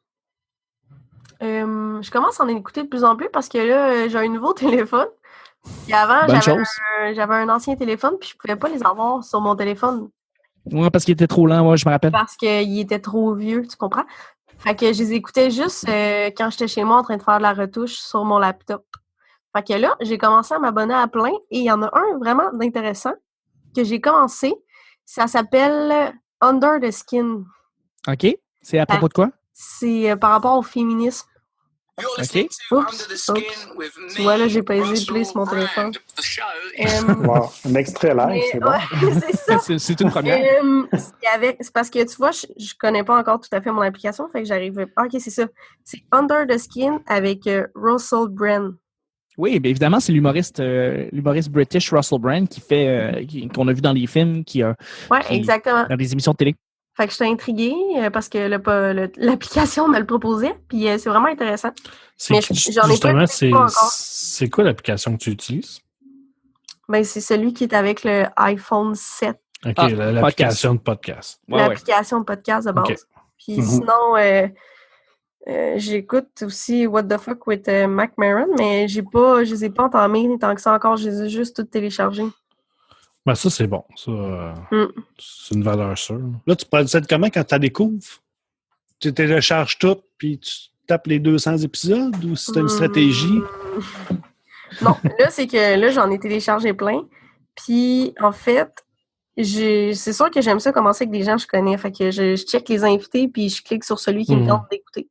Je commence à en écouter de plus en plus parce que là, j'ai un nouveau téléphone. Puis avant, j'avais un ancien téléphone puis je pouvais pas les avoir sur mon téléphone. Ouais, parce qu'il était trop lent, je me rappelle. Parce qu'il était trop vieux, tu comprends? Fait que je les écoutais juste quand j'étais chez moi en train de faire de la retouche sur mon laptop. Fait que là, j'ai commencé à m'abonner à plein et il y en a un vraiment d'intéressant que j'ai commencé. Ça s'appelle Under the Skin. OK. C'est à propos de quoi? C'est par rapport au féminisme. OK. Oups. Tu vois, là, j'ai pas hésité de play sur mon téléphone. Wow. Un extrait live, c'est bon. Ouais, c'est ça. C'est une première. C'est parce que, tu vois, je connais pas encore tout à fait mon application, fait que j'arrive... Ah, OK, c'est ça. C'est Under the Skin avec Russell Brand. Oui, bien évidemment, c'est l'humoriste British Russell Brand qui fait qu'on a vu dans les films, Ouais, exactement. dans les émissions de télé. Fait que j'étais intriguée parce que l'application me le proposait, puis c'est vraiment intéressant. Mais j'en ai pas justement, c'est quoi l'application que tu utilises? Ben, c'est celui qui est avec le iPhone 7. OK, l'application de podcast. L'application de podcast de base. Okay. Puis sinon, j'écoute aussi What the Fuck with Mac Maron, mais je les ai pas entamés tant que ça encore, je les ai juste toutes téléchargées. Ben ça, c'est bon. Ça, c'est une valeur sûre. Là, tu procèdes comment quand tu la découvres? Tu télécharges tout, puis tu tapes les 200 épisodes, ou c'est une stratégie? Non, là, c'est que là, j'en ai téléchargé plein. Puis, en fait, c'est sûr que j'aime ça commencer avec des gens que je connais. Fait que je check les invités, puis je clique sur celui qui me tente d'écouter.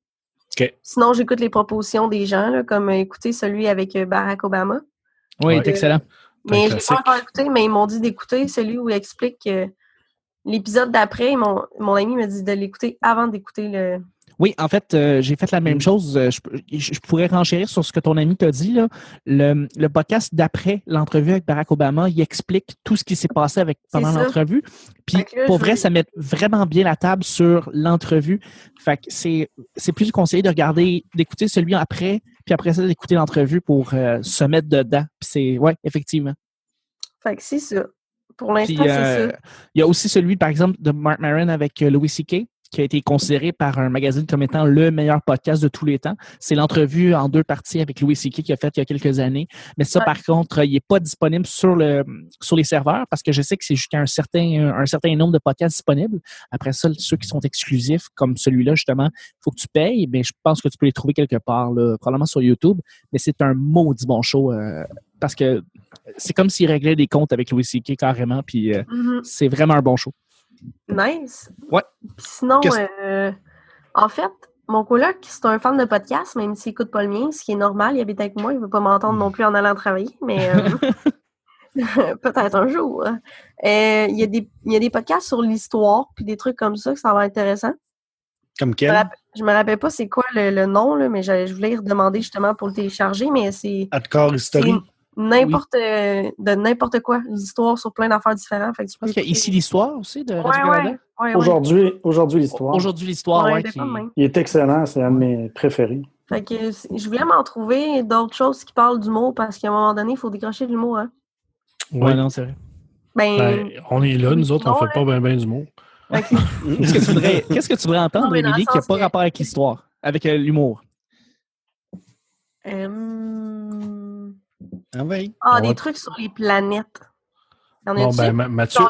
Okay. Sinon, j'écoute les propositions des gens, là, comme écouter celui avec Barack Obama. Oui, c'est excellent. Mais je l'ai pas encore écouté, mais ils m'ont dit d'écouter celui où il explique l'épisode d'après. Mon ami m'a dit de l'écouter avant d'écouter le... Oui, en fait, j'ai fait la même chose. Je pourrais renchérir sur ce que ton ami t'a dit. Là. Le podcast d'après l'entrevue avec Barack Obama, il explique tout ce qui s'est passé pendant l'entrevue. Puis, là, pour vrai, ça met vraiment bien la table sur l'entrevue. Fait que c'est plus conseillé d'écouter celui après, puis après ça, d'écouter l'entrevue pour se mettre dedans. Puis ouais, effectivement. Fait que c'est ça. Pour l'instant, c'est ça. Il y a aussi celui, par exemple, de Mark Maron avec Louis C.K., qui a été considéré par un magazine comme étant le meilleur podcast de tous les temps. C'est l'entrevue en 2 parties avec Louis C.K. qu'il a fait il y a quelques années. Mais ça, par contre, il n'est pas disponible sur les serveurs parce que je sais que c'est jusqu'à un certain nombre de podcasts disponibles. Après ça, ceux qui sont exclusifs, comme celui-là, justement, il faut que tu payes. Mais je pense que tu peux les trouver quelque part, là, probablement sur YouTube. Mais c'est un maudit bon show parce que c'est comme s'il réglait des comptes avec Louis C.K. carrément. Puis c'est vraiment un bon show. Nice. Ouais. Puis sinon, en fait, mon coloc, c'est un fan de podcast, même s'il n'écoute pas le mien, ce qui est normal, il habite avec moi, il ne veut pas m'entendre non plus en allant travailler, mais peut-être un jour. Il y a des podcasts sur l'histoire, puis des trucs comme ça, que ça va être intéressant. Comme quel? Je me rappelle pas c'est quoi le nom, là, mais je voulais y redemander justement pour le télécharger, mais c'est... Hardcore History? De n'importe quoi, l'histoire sur plein d'affaires différentes. Fait que parce qu'il y a ici l'histoire aussi de Radio-Canada. Ouais. Aujourd'hui l'histoire. Aujourd'hui l'histoire, il est excellent, c'est un de mes préférés. Fait que je voulais m'en trouver d'autres choses qui parlent d'humour parce qu'à un moment donné, il faut décrocher de l'humour, hein. Oui, non, c'est vrai. Ben, on est là, nous autres, on fait pas bien d'humour. Okay. Qu'est-ce que tu voudrais entendre, Émilie, qui n'a pas rapport avec l'histoire, avec l'humour? Ah oui. Des trucs sur les planètes. Mathieu.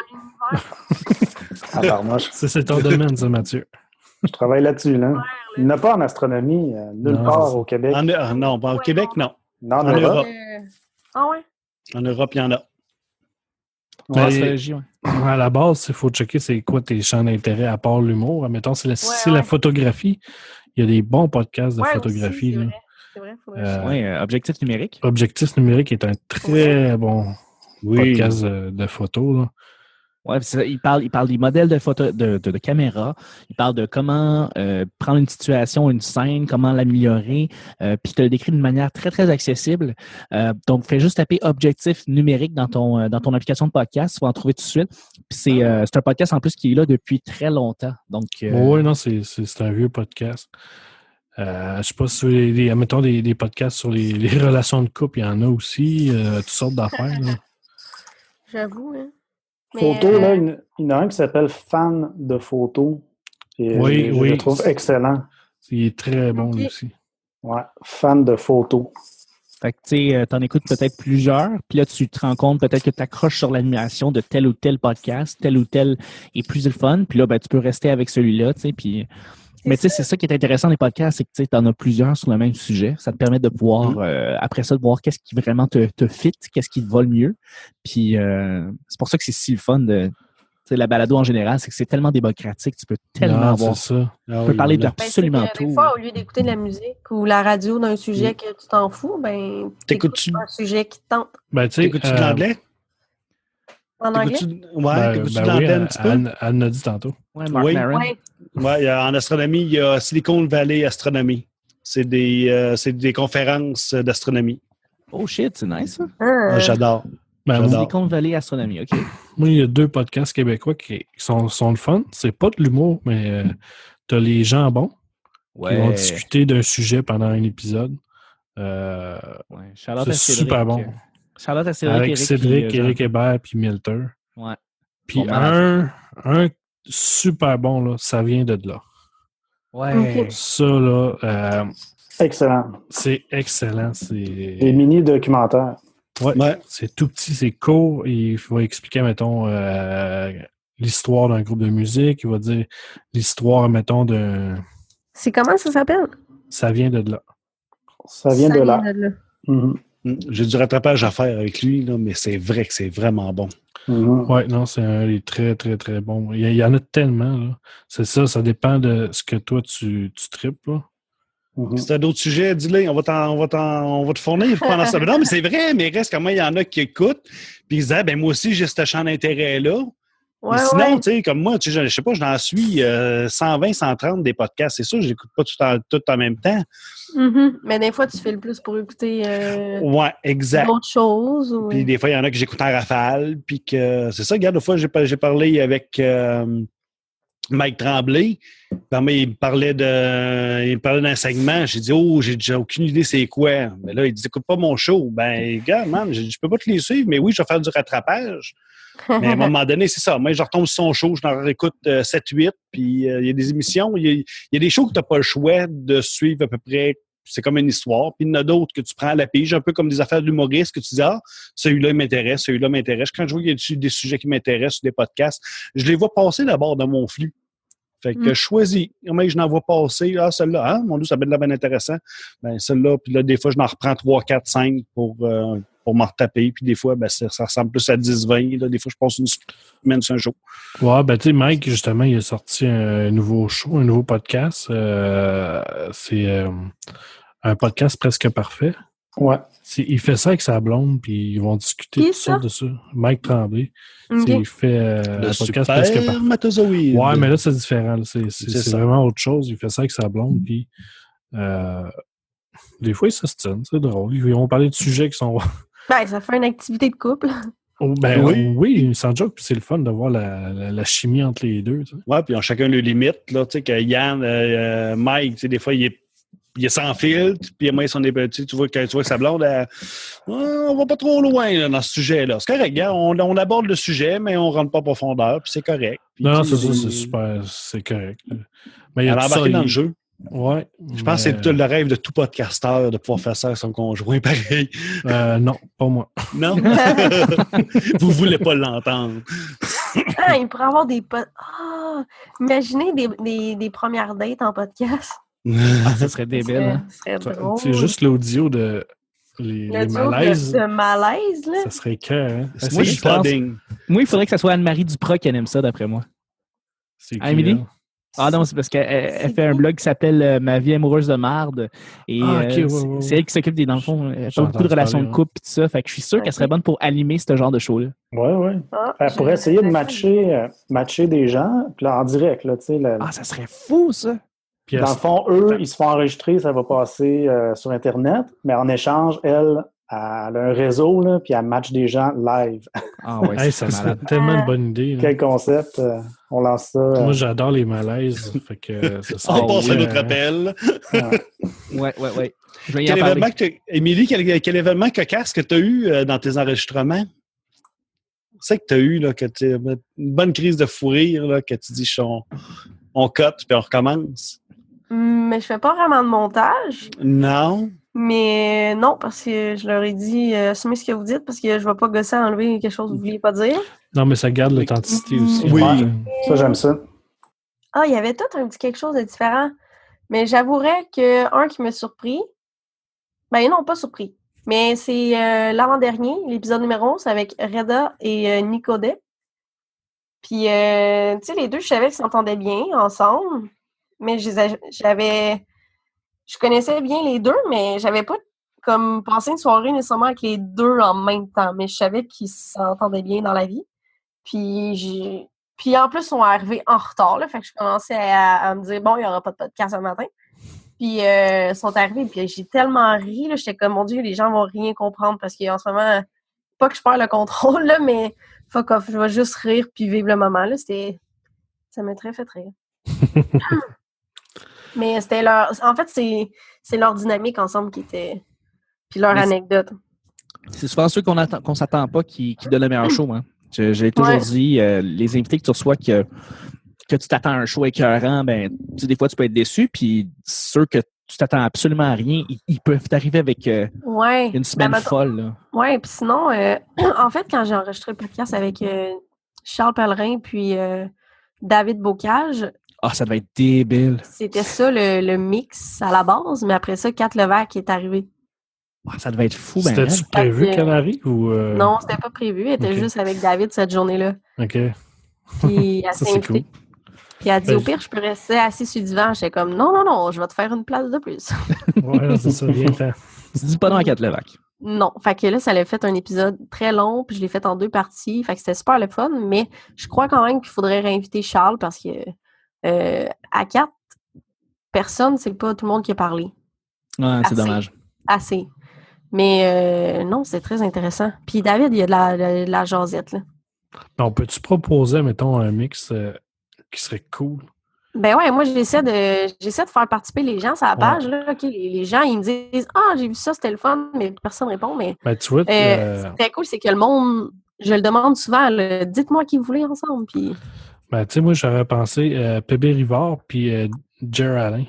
C'est ton domaine, ça, Mathieu. Je travaille là-dessus, là. Il n'y en a pas en astronomie, nulle part au Québec. Non, pas au Québec, non. Non, en Europe. En Europe, il y en a. À la base, il faut checker c'est quoi tes champs d'intérêt à part l'humour. Admettons, si c'est la photographie, il y a des bons podcasts de photographie. Aussi, c'est vrai. Objectif numérique. Objectif numérique est un très bon podcast de photos. Là. Ouais, il parle des modèles de caméra. Il parle de comment prendre une situation, une scène, comment l'améliorer. Puis te le décrit d'une manière très, très accessible. Donc, fais juste taper objectif numérique dans ton application de podcast. Tu vas en trouver tout de suite. Puis c'est un podcast en plus qui est là depuis très longtemps. Donc, oui, non, c'est un vieux podcast. Je sais pas si mettons des podcasts sur les relations de couple, il y en a aussi, toutes sortes d'affaires. J'avoue, hein. Photo, là, il y en a un qui s'appelle Fan de photos. Je le trouve excellent. Il est très bon, lui aussi. Ouais, Fan de photos. Fait que, tu sais, t'en écoutes peut-être plusieurs, puis là, tu te rends compte peut-être que tu accroches sur l'animation de tel ou tel podcast, tel ou tel est plus le fun, puis là, tu peux rester avec celui-là, tu sais, puis... Mais tu sais, c'est ça qui est intéressant des podcasts, c'est que tu en as plusieurs sur le même sujet. Ça te permet de pouvoir, après ça, de voir qu'est-ce qui vraiment te fit, qu'est-ce qui te va le mieux. Puis c'est pour ça que c'est si le fun de c'est la balado en général, c'est que c'est tellement démocratique, tu peux tellement Non, avoir. c'est ça. Ah Tu peux oui, parler voilà. d'absolument Ben, c'est que tout. des fois, au lieu d'écouter de la musique ou la radio d'un sujet que tu t'en fous, ben, t'écoutes T'écoutes-tu un sujet qui te tente. Ben, tu sais, t'écoutes-tu de l'anglais? En anglais? T'écoutes-tu de oui, l'anglais un petit peu? Anne l'a dit tantôt. Ouais, Mark Oui. Maron. Ouais. Oui, en astronomie, il y a Silicon Valley Astronomy. C'est des conférences d'astronomie. Oh shit, c'est nice ça. Ah, j'adore. Ben, J'adore. Silicon Valley Astronomie, OK. moi, il y a 2 podcasts québécois qui sont le fun. C'est pas de l'humour, mais t'as les gens bons qui vont discuter d'un sujet pendant un épisode. Ouais. Charlotte C'est à Cédric. super bon. Charlotte à Cédric, Avec Eric, Cédric, puis, Éric Hébert puis Milter. Ouais. Puis Bon, malade. un super bon, là, ça vient de là. Ouais. Ça, là, Excellent. c'est excellent. Des C'est mini-documentaires. Ouais. c'est tout petit, c'est court. Il va expliquer, mettons, l'histoire d'un groupe de musique. Il va dire l'histoire, mettons, C'est comment ça s'appelle? ça vient de là. Ça vient de là. vient de là. Mhm. J'ai du rattrapage à faire avec lui, là, mais c'est vrai que c'est vraiment bon. Mhm. Ouais, non, c'est un des très, très, très bons. Il y en a tellement, là. C'est ça dépend de ce que toi, tu tripes, là. Mhm. Si tu as d'autres sujets, dis-le, on va te fournir pendant ça. Non, mais c'est vrai, mais reste comment il y en a qui écoutent, puis ils disent, ah, ben moi aussi, j'ai ce champ d'intérêt-là. Ouais, Mais sinon, ouais. tu sais, comme moi, tu sais, je sais pas, j'en suis 120, 130 des podcasts. C'est sûr, je n'écoute pas tout en même temps. Mhm. Mais des fois, tu fais le plus pour écouter Ouais, exact. d'autres choses. Ou... Puis des fois, il y en a que j'écoute en rafale. Puis que c'est ça, regarde, des fois, j'ai parlé avec Mike Tremblay. Il me parlait d'un segment. J'ai dit, oh, j'ai déjà aucune idée c'est quoi. Mais là, il dit, écoute pas mon show. Ben, gars, man, je peux pas te les suivre, mais oui, je vais faire du rattrapage. Mais à un moment donné, c'est ça. Moi, je retombe sur son show, je en réécoute 7-8, puis il y a des émissions, il y a des shows que tu n'as pas le choix de suivre à peu près. C'est comme une histoire. Puis il y en a d'autres que tu prends à la pige, un peu comme des affaires d'humoriste, que tu dis, ah, celui-là, il m'intéresse, celui-là m'intéresse. Quand je vois qu'il y a des sujets qui m'intéressent sur des podcasts, je les vois passer d'abord dans mon flux. Fait que je choisis. Mais je n'en vois passer. Ah, celle-là, hein, mon Dieu, ça va être là bien intéressant. Ben, celle-là, puis là, des fois, je n'en reprends 3, 4, 5 pour m'en retaper. Puis des fois, ben, ça ressemble plus à 10, 20. Là, des fois, je passe une semaine sur un jour. Ouais, ben tu sais, Mike, justement, il a sorti un nouveau show, un nouveau podcast. C'est un podcast presque parfait. Ouais. Il fait ça avec sa blonde, puis ils vont discuter Qui toutes ça? sortes de ça. Mike Tremblay. Ok. Il fait un Le podcast presque parfait. spermatozoïde. Ouais, mais là, c'est différent. Là. C'est ça. vraiment autre chose. Il fait ça avec sa blonde, puis des fois, ils s'ostinent, c'est drôle. Ils vont parler de sujets qui sont... Ben, ça fait une activité de couple. Oh, ben, Oui. oui, sans joke, puis c'est le fun de voir la chimie entre les deux. Tu sais. Ouais, puis ils ont chacun leurs limites. Là, tu sais, que Yann, Mike, tu sais, des fois, il est sans filtre, puis moi, tu vois que sa blonde, on va pas trop loin là, dans ce sujet-là. C'est correct, gars, on aborde le sujet, mais on rentre pas en profondeur, puis c'est correct. Puis, Non, tu sais, c'est ça, c'est super, c'est correct. Mais il y a Elle a tout ça, embarqué dans le jeu. Ouais. Je pense que c'est le rêve de tout podcasteur de pouvoir faire ça avec son conjoint, pareil. Non, pas moi. Non? Vous voulez pas l'entendre. Ah, il pourrait avoir des... Ah! Imaginez des premières dates en podcast. Ah, ça serait débile. Hein? Ça serait drôle. C'est juste l'audio de les Le duo malaises. de malaise, là. Ça serait cœur, hein? C'est Moi, du je pense- pudding. Moi, il faudrait que ça soit Anne-Marie Duprat qui aime ça, d'après moi. C'est Ah, Émilie? elle? Ah non, c'est parce qu'elle fait un blog qui s'appelle Ma vie amoureuse de marde. Et Ah, ok, ouais. c'est elle qui s'occupe des, dans le fond, elle J'ai fait beaucoup de entendu relations parler, de couple et tout ça. Fait que je suis sûr qu'elle serait bonne pour animer ce genre de show-là. Ouais, ouais. Pour essayer de matcher des gens, puis là, en direct, là, tu sais. Ah, ça serait fou, ça! Puis Dans le fond, eux, ils se font enregistrer, ça va passer sur Internet, mais en échange, elle a un réseau, là, puis elle match des gens live. Ah ouais, hey, c'est ça serait malade. tellement une bonne idée. là. Quel concept. On lance ça. Moi, j'adore les malaises. Fait que ça serait On passe à oui, notre appel. Ouais. Je vais y Quel en parler. événement Émilie, quel événement cocasse que tu as eu dans tes enregistrements? C'est que tu as eu là, que une bonne crise de fou rire, là, que tu dis on cote puis on recommence. Mais je fais pas vraiment de montage. Non. Mais non, parce que je leur ai dit assumez ce que vous dites, parce que je vais pas gosser à enlever quelque chose que vous vouliez pas dire. Non, mais ça garde l'authenticité aussi. Oui. Ouais. Ça, j'aime ça. Ah, il y avait tout un petit quelque chose de différent. Mais j'avouerais que un qui m'a surpris, ben non, pas surpris, mais c'est l'avant-dernier, l'épisode numéro 11, avec Reda et Nicodé. Puis, tu sais, les deux, je savais qu'ils s'entendaient bien ensemble, mais je connaissais bien les deux, mais j'avais pas comme passé une soirée nécessairement avec les deux en même temps, mais je savais qu'ils s'entendaient bien dans la vie. Puis en plus, ils sont arrivés en retard, là, fait que je commençais à me dire, bon, il n'y aura pas de podcast ce matin. Puis ils sont arrivés, puis j'ai tellement ri, là, j'étais comme, mon Dieu, les gens vont rien comprendre, parce qu'en ce moment, pas que je perds le contrôle, là, mais fuck off, je vais juste rire puis vivre le moment, là, ça m'a très fait rire. Mais c'était en fait, c'est leur dynamique ensemble qui était, puis leur anecdote. C'est souvent ceux qu'on s'attend pas qui donnent le meilleur show, hein. J'ai toujours dit, les invités que tu reçois que tu t'attends à un show écœurant, ben, des fois, tu peux être déçu. Puis ceux que tu t'attends absolument à rien, ils peuvent t'arriver avec une semaine folle. Oui, puis sinon, en fait, quand j'ai enregistré le podcast avec Charles Pellerin puis David Bocage... Ah, ça devait être débile. C'était ça, le mix à la base, mais après ça, Kat Levac est arrivé. Ah, ça devait être fou, ben. C'était-tu prévu qu'elle arrive ou... Non, c'était pas prévu. Elle était juste avec David cette journée-là. OK. Puis elle s'est invitée. Cool. Puis elle a dit, au pire, je peux rester assis sur le divan. J'étais comme, non, je vais te faire une place de plus. Ouais, c'est ça, bien fait. Tu dis pas non à Kat Levac. Non. Fait que là, ça l'a fait un épisode très long, puis je l'ai fait en 2 parties. Fait que c'était super le fun, mais je crois quand même qu'il faudrait réinviter Charles parce que à 4 personnes, c'est pas tout le monde qui a parlé. Ouais, c'est dommage. Assez. Mais non, c'est très intéressant. Puis David, il y a de la jasette, là. On peut-tu proposer, mettons, un mix qui serait cool? Ben ouais, moi, j'essaie de faire participer les gens sur la page. Là. OK, les gens, ils me disent « Ah, j'ai vu ça, c'était le fun », mais personne ne répond. Mais ben, tu vois, c'est très cool, c'est que le monde, je le demande souvent, là, dites-moi qui vous voulez ensemble. Puis... Ben, tu sais, moi, j'aurais pensé Pébé Rivard puis Jer Alain.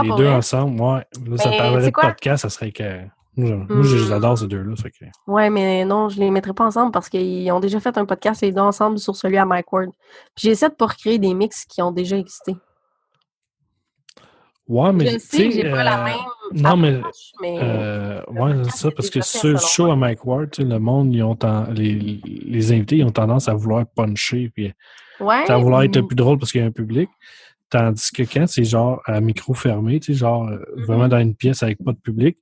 Les deux ensemble, ouais. Là, ça parlerait de podcast, ça serait que... Moi, j'adore ces deux-là. Que... Ouais, mais non, je les mettrai pas ensemble parce qu'ils ont déjà fait un podcast les deux ensemble sur celui à Mike Ward. Puis j'essaie de pas recréer des mix qui ont déjà existé. Ouais, mais je sais que j'ai pas la même non, approche, mais ouais, c'est ça, parce que sur le show à Mike Ward, le monde, les invités, ils ont tendance à vouloir puncher, puis à vouloir être plus drôle parce qu'il y a un public. Tandis que quand c'est genre à micro fermé, tu sais, genre vraiment dans une pièce avec pas de public,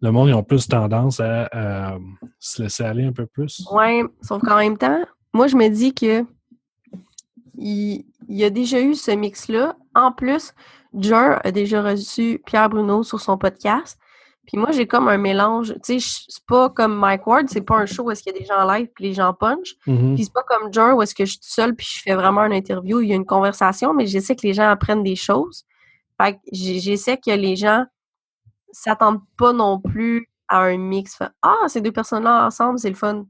le monde, ils ont plus tendance à se laisser aller un peu plus. Oui, sauf qu'en même temps, moi, je me dis que il y a déjà eu ce mix-là. En plus, Jer a déjà reçu Pierre Bruno sur son podcast. Puis moi, j'ai comme un mélange. Tu sais, c'est pas comme Mike Ward, c'est pas un show où est-ce qu'il y a des gens en live puis les gens punch. Mm-hmm. Puis c'est pas comme Jer où est-ce que je suis toute seule puis je fais vraiment une interview, il y a une conversation, mais j'essaie que les gens apprennent des choses. Fait que j'essaie que les gens s'attendent pas non plus à un mix. Ah, ces deux personnes-là ensemble, c'est le fun.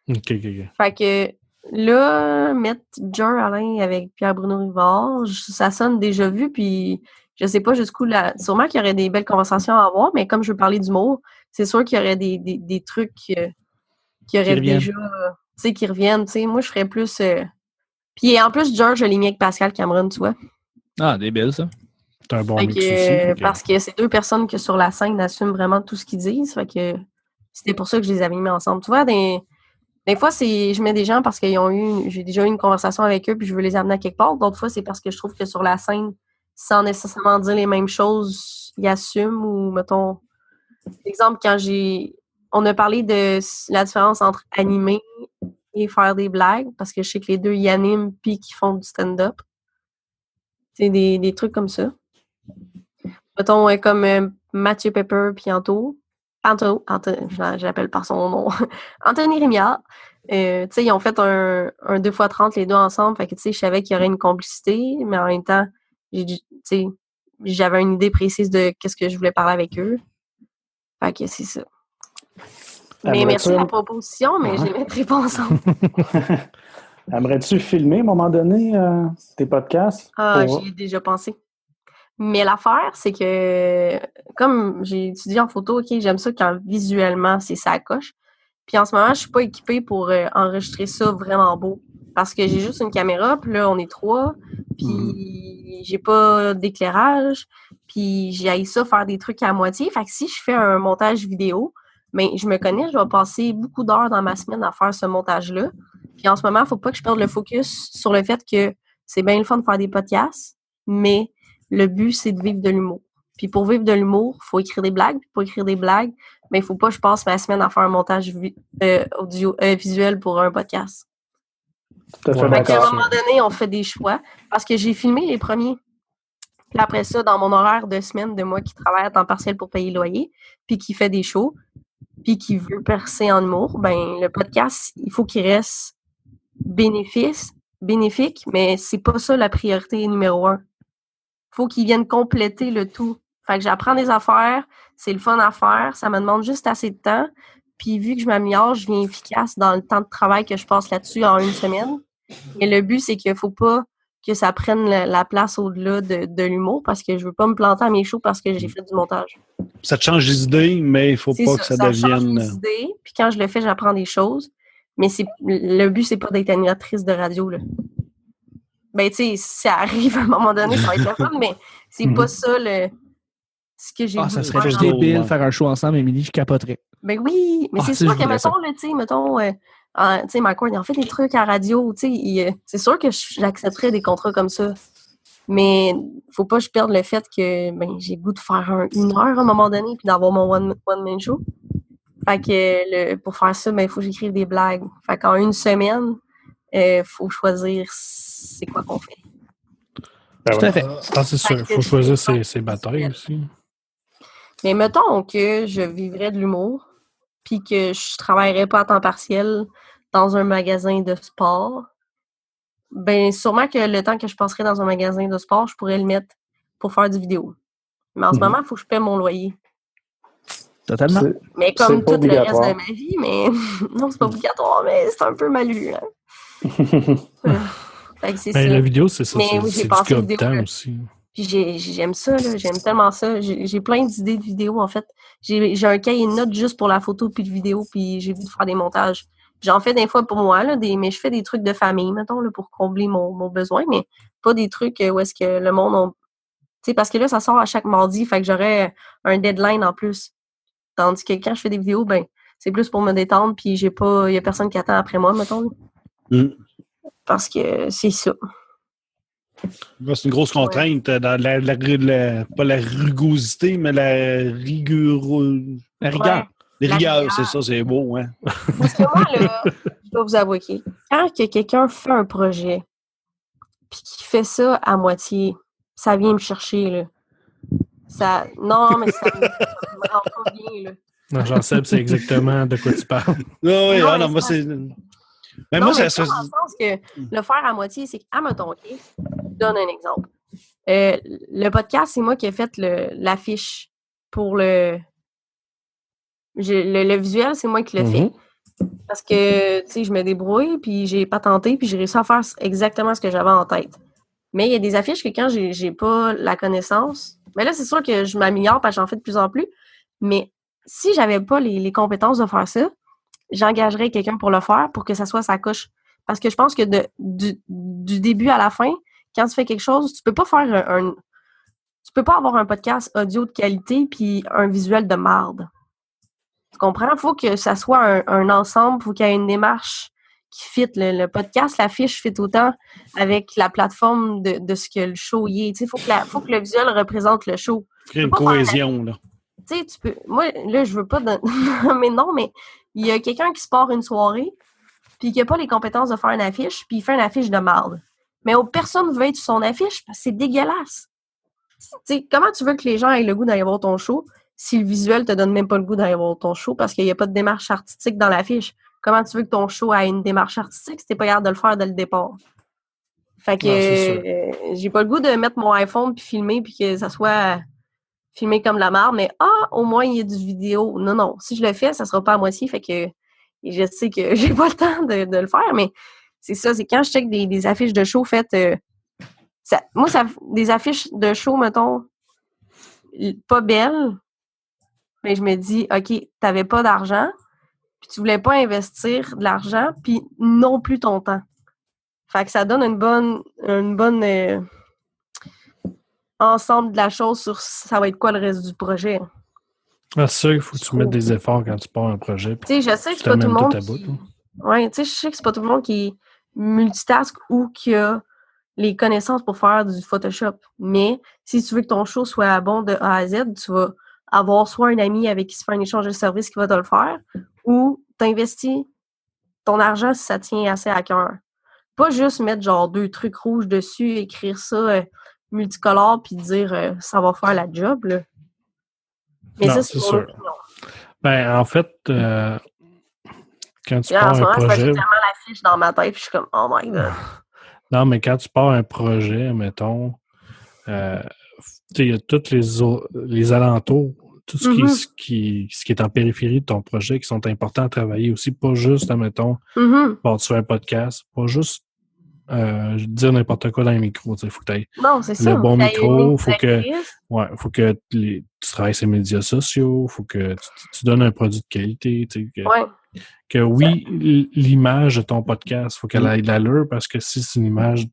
OK. Fait que là, mettre Jer Alain avec Pierre-Bruno Rivard, ça sonne déjà vu, puis je sais pas jusqu'où sûrement qu'il y aurait des belles conversations à avoir, mais comme je veux parler d'humour, c'est sûr qu'il y aurait des trucs qui auraient déjà... Tu sais, qui reviennent. Tu sais, moi, je ferais plus... Puis en plus, Jer, je l'ai mis avec Pascal Cameron, tu vois. Ah, débile, ça. C'est un bon mix aussi. Parce que c'est deux personnes que sur la scène assument vraiment tout ce qu'ils disent. Fait que c'était pour ça que je les avais mis ensemble. Tu vois, des fois, je mets des gens parce j'ai déjà eu une conversation avec eux puis je veux les amener à quelque part. D'autres fois, c'est parce que je trouve que sur la scène, sans nécessairement dire les mêmes choses, ils assument ou, mettons, exemple, quand on a parlé de la différence entre animer et faire des blagues parce que je sais que les deux, ils animent puis qu'ils font du stand-up. C'est des trucs comme ça. Mettons, comme Mathieu Pepper puis Anto, je l'appelle par son nom, Anthony Rémillard. Tu sais, ils ont fait un 2x30 les deux ensemble. Fait que, tu sais, je savais qu'il y aurait une complicité, mais en même temps, j'avais une idée précise de qu'est-ce que je voulais parler avec eux. Fait que c'est ça. Mais merci de la proposition, mais je les mettrai pas ensemble. Aimerais-tu filmer à un moment donné tes podcasts? J'y ai déjà pensé. Mais l'affaire, c'est que comme j'ai étudié en photo, OK, j'aime ça quand visuellement, c'est ça coche. Puis en ce moment, je suis pas équipée pour enregistrer ça vraiment beau. Parce que j'ai juste une caméra, puis là, on est 3, puis j'ai pas d'éclairage, puis j'ai ça faire des trucs à moitié. Fait que si je fais un montage vidéo, mais je me connais, je vais passer beaucoup d'heures dans ma semaine à faire ce montage-là. Puis en ce moment, il ne faut pas que je perde le focus sur le fait que c'est bien le fun de faire des podcasts, mais le but, c'est de vivre de l'humour. Puis pour vivre de l'humour, il faut écrire des blagues. Puis pour écrire des blagues, mais il ne faut pas que je passe ma semaine à faire un montage visuel pour un podcast. Tout à fait Fait qu'à un d'accord. moment donné, on fait des choix. Parce que j'ai filmé les premiers. Puis après ça, dans mon horaire de semaine de moi qui travaille à temps partiel pour payer le loyer, puis qui fait des shows, puis qui veut percer en humour, ben le podcast, il faut qu'il reste bénéfique, mais c'est pas ça la priorité numéro 1. Faut qu'il vienne compléter le tout. Fait que j'apprends des affaires, c'est le fun à faire, ça me demande juste assez de temps, puis vu que je m'améliore, je viens efficace dans le temps de travail que je passe là-dessus en une semaine. Et le but, c'est qu'il faut pas que ça prenne la place au-delà de l'humour, parce que je veux pas me planter à mes shows parce que j'ai fait du montage. Ça te change des idées, mais il faut C'est pas que ça change devienne... mes idées, puis quand je le fais, j'apprends des choses. Mais le but, c'est pas d'être animatrice de radio, là. Ben, tu sais, ça arrive à un moment donné, ça va être le fun, mais c'est pas ça ce que j'ai voulu Ça serait faire. juste débile ouais. faire un show ensemble, Émilie, je capoterais. Ben oui, mais c'est sûr que, mettons, tu sais, Mike Ward, il en fait des trucs à radio, tu sais, c'est sûr que j'accepterais des contrats comme ça. Mais faut pas que je perde le fait que ben, j'ai le goût de faire une heure à un moment donné puis d'avoir mon one-man show. Fait que pour faire ça, ben, il faut que j'écrive des blagues. Fait qu'en une semaine, faut choisir c'est quoi qu'on fait. Ben Tout à fait. C'est sûr, il faut choisir ses batailles aussi. Mais mettons que je vivrais de l'humour puis que je travaillerais pas à temps partiel dans un magasin de sport. Ben, sûrement que le temps que je passerais dans un magasin de sport, je pourrais le mettre pour faire du vidéo. Mais en ce moment, il faut que je paie mon loyer. Totalement. Mais comme c'est pas tout le reste obligatoire. de ma vie, mais non, c'est pas obligatoire, mais c'est un peu malu. Hein? Fait que c'est ça. La vidéo, c'est ça. Mais oui, j'ai C'est passé du vidéo, temps là. aussi. Puis j'aime ça, là. J'aime tellement ça. J'ai plein d'idées de vidéos, en fait. J'ai un cahier de notes juste pour la photo puis de vidéo, puis j'ai vu de faire des montages. J'en fais des fois pour moi, là, mais je fais des trucs de famille, mettons, là, pour combler mon besoin, mais pas des trucs où est-ce que le monde... Tu sais, parce que là, ça sort à chaque mardi, fait que j'aurais un deadline en plus. Tandis que quand je fais des vidéos, ben c'est plus pour me détendre, puis il y a personne qui attend après moi, mettons. Parce que c'est ça. C'est une grosse contrainte dans pas la rugosité, mais la rigueur. La rigueur. Ouais. La rigueur, rigueur. c'est ça, c'est beau, hein? Parce que moi, là, je dois vous avouer, OK, quand que quelqu'un fait un projet, puis qu'il fait ça à moitié, ça vient me chercher, là. Non, mais ça me rend pas bien, là. Non, Jean-Seb, c'est exactement de quoi tu parles. Oui, Non, non, mais moi, c'est c'est. Mais non, moi, mais ça. pas dans le sens que le faire à moitié, c'est mettons, OK, je donne un exemple. Le podcast, c'est moi qui ai fait l'affiche pour le visuel, c'est moi qui l'ai fait. Parce que, tu sais, je me débrouille, puis j'ai patenté, puis j'ai réussi à faire exactement ce que j'avais en tête. Mais il y a des affiches que quand j'ai pas la connaissance, mais là, c'est sûr que je m'améliore parce que j'en fais de plus en plus. Mais si j'avais pas les compétences de faire ça, j'engagerais quelqu'un pour le faire pour que ça soit sa coche. Parce que je pense que du début à la fin, quand tu fais quelque chose, tu peux pas faire tu peux pas avoir un podcast audio de qualité puis un visuel de marde. Tu comprends? Il faut que ça soit un ensemble, il faut qu'il y ait une démarche qui fit. Le podcast, l'affiche fit autant avec la plateforme de ce que le show y est. Il faut que le visuel représente le show. Créer une cohésion, là. Tu sais, tu peux... Moi, là, je veux pas... mais non, mais il y a quelqu'un qui se part une soirée puis qui n'a pas les compétences de faire une affiche puis il fait une affiche de marde. Mais personne ne veut être sur son affiche parce que c'est dégueulasse. Tu sais, comment tu veux que les gens aient le goût d'aller voir ton show si le visuel te donne même pas le goût d'aller voir ton show parce qu'il n'y a pas de démarche artistique dans l'affiche? Comment tu veux que ton show ait une démarche artistique si t'es pas capable de le faire dès le départ? Fait que j'ai pas le goût de mettre mon iPhone puis filmer puis que ça soit filmé comme la marde, mais au moins il y a du vidéo. Non. Si je le fais, ça sera pas à moitié. Fait que je sais que j'ai pas le temps de le faire, mais c'est ça, c'est quand je check des affiches de show faites. Des affiches de show, mettons, pas belles, mais je me dis, OK, t'avais pas d'argent, puis tu voulais pas investir de l'argent, puis non plus ton temps. Fait que ça donne une bonne ensemble de la chose sur ça va être quoi le reste du projet. C'est sûr qu'il faut que tu mettes des efforts quand tu pars un projet. Tu sais, je sais que c'est pas tout le monde Ouais, tu sais, je sais que c'est pas tout le monde qui est multitask ou qui a les connaissances pour faire du Photoshop. Mais si tu veux que ton show soit bon de A à Z, tu vas avoir soit un ami avec qui se fait un échange de services qui va te le faire, ou t'investis ton argent si ça tient assez à cœur. Pas juste mettre genre 2 trucs rouges dessus, écrire ça multicolore puis dire ça va faire la job, là. Mais Non, ça, c'est mon sûr. opinion. Ben, en fait, quand tu Là, en pars ce un moment, c'est parce que j'ai projet... tellement l'affiche dans ma tête puis je suis comme « Oh my God! » Non, mais quand tu pars un projet, mettons, il y a tous les alentours, tout ce qui est en périphérie de ton projet qui sont importants à travailler aussi, pas juste, admettons, tu un podcast, pas juste dire n'importe quoi dans les micros. Il faut que tu aies Non, c'est ça. le bon T'as micro, une faut que tu travailles sur les médias sociaux, faut que tu donnes un produit de qualité. Que oui, l'image de ton podcast, faut qu'elle ait de l'allure parce que si c'est une image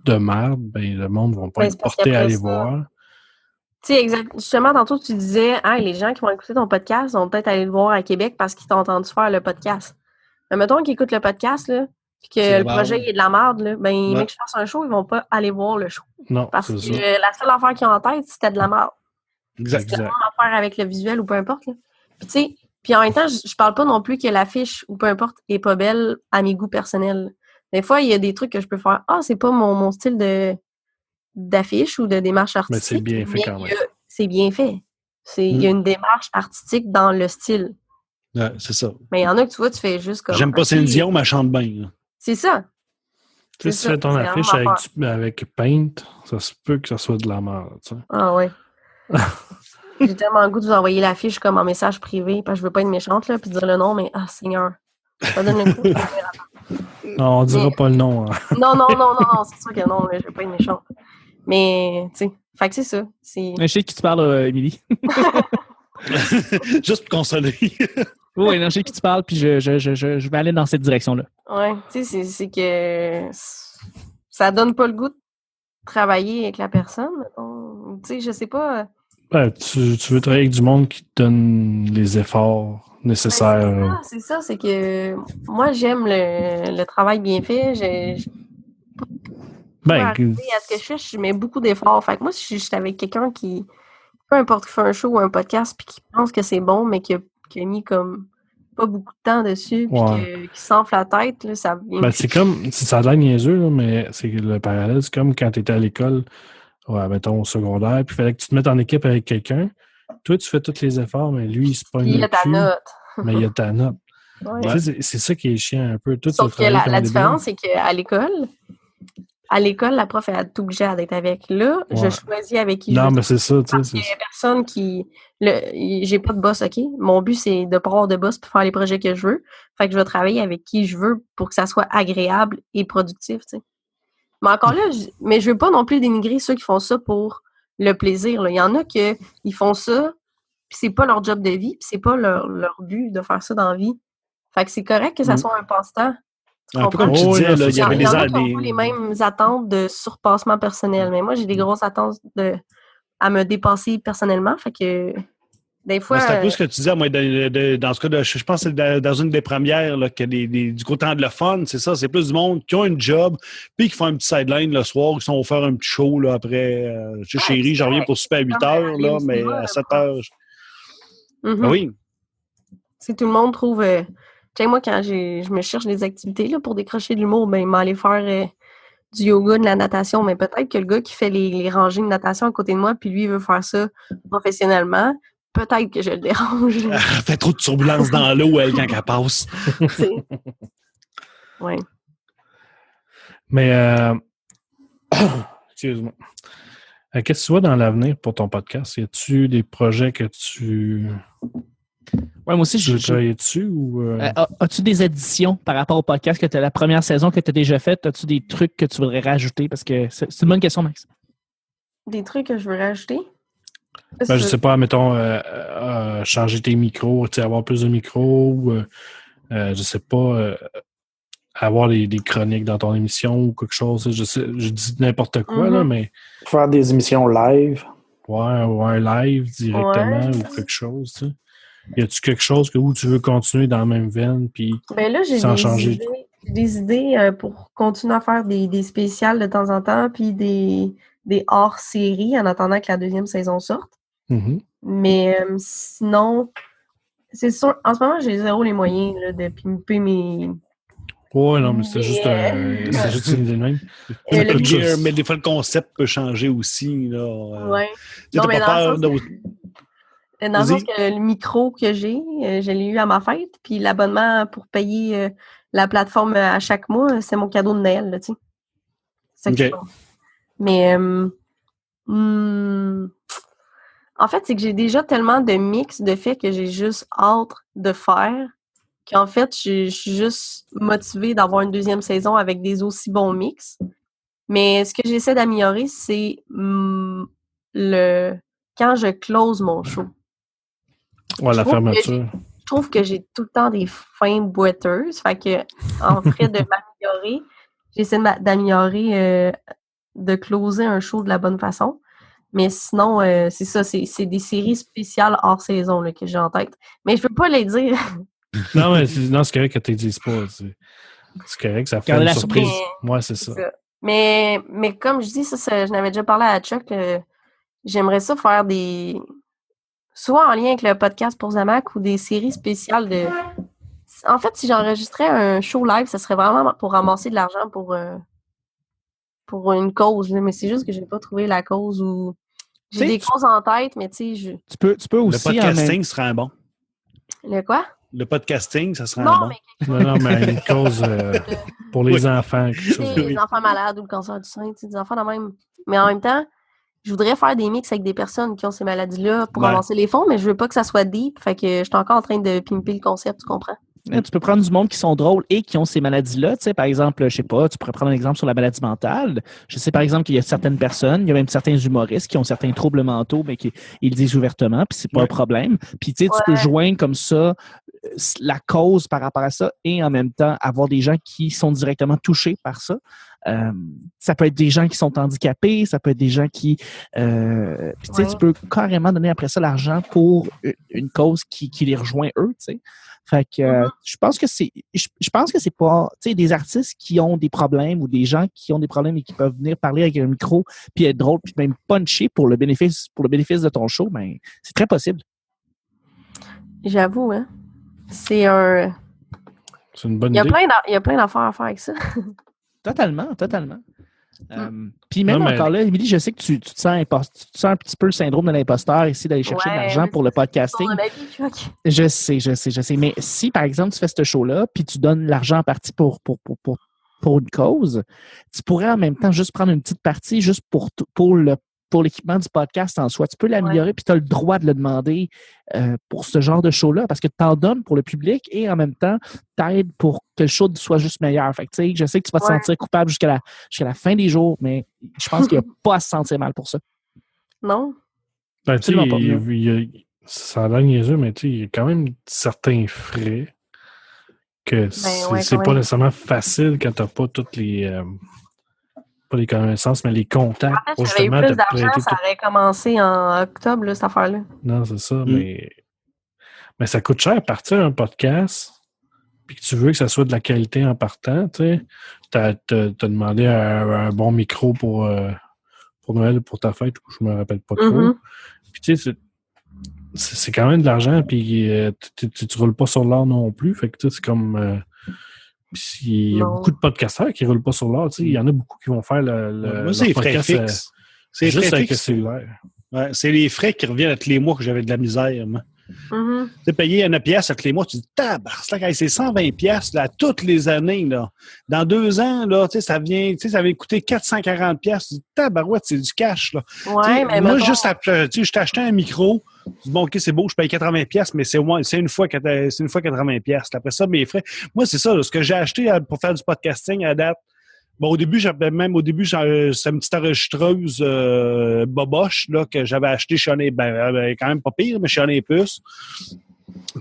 de merde, ben le monde ne va pas être porté à aller voir. Tu sais, justement, tantôt, tu disais, les gens qui vont écouter ton podcast vont peut-être aller le voir à Québec parce qu'ils t'ont entendu faire le podcast. Mais mettons qu'ils écoutent le podcast, là, puis que le projet est de la merde, là, ben, les mecs qui fassent un show, ils vont pas aller voir le show. Non, parce que ça. La seule affaire qu'ils ont en tête, c'était de la merde. Exact. C'est la même affaire avec le visuel ou peu importe, là. Puis, tu sais, puis en même temps, je parle pas non plus que l'affiche ou peu importe est pas belle à mes goûts personnels. Des fois, il y a des trucs que je peux faire. C'est pas mon style d'affiche ou de démarche artistique. Mais c'est bien fait quand même. C'est bien fait. Il y a une démarche artistique dans le style. Ouais, c'est ça. Mais il y en a que tu vois, tu fais juste comme... J'aime pas Céline Dion, mais elle chante bien. Là. C'est ça. Tu sais, si tu fais ton affiche avec Paint, ça se peut que ça soit de la merde. Tu sais. Ah ouais. J'ai tellement le goût de vous envoyer l'affiche comme en message privé, parce que je veux pas être méchante, là, puis dire le nom, mais Seigneur. Ça donne le coup. Non, on dira pas le nom. Hein. Non, c'est sûr que non, là, je veux pas être méchante. Mais, tu sais, fait que c'est ça. Je sais de qui tu parles, Émilie. Juste pour consoler. Oui, non, je sais de qui tu parles, puis je vais aller dans cette direction-là. Ouais, tu sais, c'est que ça donne pas le goût de travailler avec la personne. Tu sais, je sais pas. Tu veux travailler avec du monde qui te donne les efforts nécessaires. C'est ça, c'est que moi, j'aime le travail bien fait. Pour arriver à ce que je mets beaucoup d'efforts. Fait que moi, si je suis avec quelqu'un qui, peu importe, qui fait un show ou un podcast, puis qui pense que c'est bon, mais qui a mis comme pas beaucoup de temps dessus, puis qui s'enfle la tête, là, ça vient... c'est comme, ça a l'air niaiseux, là, mais c'est le parallèle, c'est comme quand tu étais à l'école, mettons au secondaire, puis il fallait que tu te mettes en équipe avec quelqu'un. Toi, tu fais tous les efforts, mais lui, il se pogne le cul. Il a ta note. Mais il y a ta note. Ouais. C'est ça qui est chiant un peu. Sauf que la différence, c'est qu'à l'école, la prof, elle a tout obligée d'être avec. Là, je choisis avec qui je veux. Non, mais c'est ça. Parce qu'il y a personne qui... J'ai pas de boss, OK? Mon but, c'est de pas avoir de boss pour faire les projets que je veux. Fait que je vais travailler avec qui je veux pour que ça soit agréable et productif, tu sais. Mais encore là, je veux pas non plus dénigrer ceux qui font ça pour le plaisir, là. Il y en a qui font ça, puis c'est pas leur job de vie, puis c'est pas leur but de faire ça dans la vie. Fait que c'est correct que ça soit un passe-temps. Un peu comme tu disais, il y avait des gens qui n'ont pas les mêmes attentes de surpassement personnel. Mais moi, j'ai des grosses attentes à me dépasser personnellement. Fait que des fois... c'est un peu ce que tu disais, moi, dans ce cas, je pense que c'est dans une des premières là, qu'il y a du gros temps de le fun, c'est ça. C'est plus du monde qui ont un job, puis qui font un petit sideline le soir, qui sont faire un petit show là, après. Chérie, j'en reviens pour souper à 8 heures, là, mais à 7 heures. Ben oui. Si tout le monde trouve... moi, quand je me cherche des activités là, pour décrocher de l'humour, ben, m'aller faire du yoga, de la natation. Mais peut-être que le gars qui fait les rangées de natation à côté de moi, puis lui, il veut faire ça professionnellement, peut-être que je le dérange. Elle fait trop de turbulences dans l'eau, elle, quand elle passe. Oui. Mais, excuse-moi. Qu'est-ce que tu vois dans l'avenir pour ton podcast? Y a-tu des projets que tu... Ouais, moi aussi, je veux travailler dessus ou... As-tu des additions par rapport au podcast que tu as la première saison que tu as déjà faite? As-tu des trucs que tu voudrais rajouter? Parce que c'est une bonne question, Max. Des trucs que je veux rajouter? Je sais pas, mettons, changer tes micros, avoir plus de micros ou, je sais pas, avoir des chroniques dans ton émission ou quelque chose. Je dis n'importe quoi, là, mais... Faire des émissions live. Ouais, ou un live directement ou quelque chose, tu sais. Y a-tu quelque chose où tu veux continuer dans la même veine, puis Ben là, j'ai sans changer? des idées pour continuer à faire des spéciales de temps en temps, puis des hors-séries en attendant que la deuxième saison sorte. Mhm. Mais sinon, c'est sûr, en ce moment, j'ai zéro les moyens là, de pimper mes... Ouais, non, mais c'est juste une idée de même. Mais des fois, le concept peut changer aussi. Là. Ouais. Non, mais dans le sens que le micro que j'ai, je l'ai eu à ma fête, puis l'abonnement pour payer la plateforme à chaque mois, c'est mon cadeau de Noël, là, tu sais. C'est ça que je pense. Mais en fait, c'est que j'ai déjà tellement de mix de faits que j'ai juste hâte de faire qu'en fait, je suis juste motivée d'avoir une deuxième saison avec des aussi bons mix. Mais ce que j'essaie d'améliorer, c'est quand je close mon show. Ouais, la fermeture. Je trouve que j'ai tout le temps des fins boiteuses. Fait que, en fait de m'améliorer, j'essaie d'améliorer, de closer un show de la bonne façon. Mais sinon, c'est ça, c'est des séries spéciales hors saison là, que j'ai en tête. Mais je peux pas les dire. Non, mais c'est correct que tu ne dises pas. C'est correct, ça fait une surprise. Moi, c'est ça. Mais comme je dis, ça, je n'avais déjà parlé à Chuck, j'aimerais ça faire soit en lien avec le podcast pour Zamac ou des séries spéciales de... En fait, si j'enregistrais un show live, ça serait vraiment pour ramasser de l'argent pour une cause. Là. Mais c'est juste que j'ai pas trouvé la cause ou... J'ai des causes en tête, mais tu sais, Tu peux aussi... Le podcasting serait un bon. Le quoi? Le podcasting, ça serait un bon. Non, mais une cause pour les enfants. Les enfants malades ou le cancer du sein, des enfants de même. Mais en même temps, je voudrais faire des mix avec des personnes qui ont ces maladies-là pour avancer les fonds, mais je veux pas que ça soit deep. Fait que je suis encore en train de pimper le concept, tu comprends? Tu peux prendre du monde qui sont drôles et qui ont ces maladies-là. Tu sais, par exemple, je sais pas, tu pourrais prendre un exemple sur la maladie mentale. Je sais, par exemple, qu'il y a certaines personnes, il y a même certains humoristes qui ont certains troubles mentaux, mais qui ils le disent ouvertement, puis c'est pas un problème. Puis, tu sais, tu peux joindre comme ça la cause par rapport à ça et en même temps avoir des gens qui sont directement touchés par ça. Ça peut être des gens qui sont handicapés, ça peut être des gens qui... tu peux carrément donner après ça l'argent pour une cause qui les rejoint eux, tu sais. Fait que je pense que c'est pas, tu sais, des artistes qui ont des problèmes ou des gens qui ont des problèmes et qui peuvent venir parler avec un micro puis être drôle puis même puncher pour le bénéfice de ton show, ben c'est très possible. J'avoue, hein. C'est une bonne idée. Il y a plein d'affaires à faire avec ça. Totalement. Puis même encore là, Émilie, je sais que tu te sens un petit peu le syndrome de l'imposteur ici d'aller chercher de l'argent pour le podcasting. Je sais. Mais si, par exemple, tu fais ce show-là, puis tu donnes l'argent en partie pour une cause, tu pourrais en même temps juste prendre une petite partie juste pour l'équipement du podcast en soi. Tu peux l'améliorer, puis tu as le droit de le demander pour ce genre de show-là, parce que tu t'en donnes pour le public et en même temps, t'aides pour que le show soit juste meilleur. Fait que, tu sais, je sais que tu vas te sentir coupable jusqu'à la fin des jours, mais je pense qu'il n'y a pas à se sentir mal pour ça. Non? Ben, tu sais, ça a l'air niaiseux, mais tu sais, il y a quand même certains frais que c'est pas nécessairement facile quand tu n'as pas toutes les... pas les connaissances, mais les contacts. En fait, j'avais eu plus d'argent, ça aurait commencé en octobre, là, cette affaire-là. Non, c'est ça, mais ça coûte cher partir un podcast, puis que tu veux que ça soit de la qualité en partant, tu sais. T'as demandé un bon micro pour Noël, pour ta fête, ou je me rappelle pas trop. Puis tu sais, c'est quand même de l'argent, puis tu roules pas sur l'or non plus, fait que tu sais, c'est comme... il y a beaucoup de podcasteurs qui ne roulent pas sur l'or. Il y en a beaucoup qui vont faire moi, c'est les frais fixes. C'est juste frais avec fixes. le cellulaire. Ouais, c'est les frais qui reviennent à tous les mois que j'avais de la misère. Moi. Tu sais, payer 1 pièce à tous les mois, tu dis, tabarnak, c'est 120 pièces là, toutes les années. Là. Dans 2 ans, là, ça vient coûter 440 pièces. Tu dis, tabarouette, c'est du cash. Là. Ouais, mais moi, juste je t'ai acheté un micro. Je dis, bon, OK, c'est beau, je paye 80 pièces, mais c'est une fois 80 pièces. Après ça, mes frais. Moi, c'est ça, là, ce que j'ai acheté pour faire du podcasting à date. Bon, au début, c'est une petite enregistreuse boboche là, que j'avais acheté chez quand même pas pire, mais chez Honey Plus.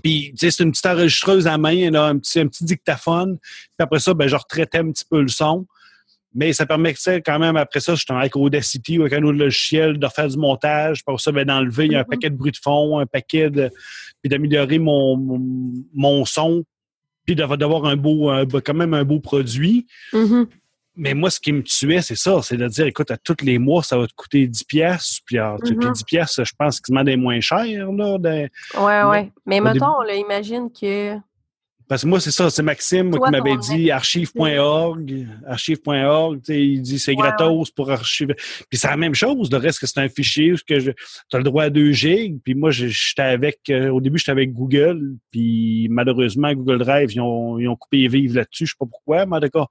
Puis, tu sais, c'est une petite enregistreuse à main, là, un petit dictaphone. Puis après ça, je retraitais un petit peu le son. Mais ça permettait quand même, après ça, justement, avec Audacity ou avec un autre logiciel, de faire du montage. Pour ça, d'enlever un paquet de bruit de fond, puis d'améliorer mon son, puis d'avoir quand même un beau produit. Mm-hmm. Mais moi, ce qui me tuait, c'est ça. C'est de dire, écoute, à tous les mois, ça va te coûter 10$. Puis 10$, je pense qu'ils demandent moins cher, là. Ouais. Mais mettons, on imagine que... Parce que moi, c'est ça, c'est Maxime qui m'avait dit archive.org, il dit c'est gratos pour archiver. Puis c'est la même chose, le reste que c'est un fichier où tu as le droit à 2 gigs. Puis moi, au début, j'étais avec Google, puis malheureusement, Google Drive, ils ont coupé les vivres là-dessus, je sais pas pourquoi, mais en tout cas.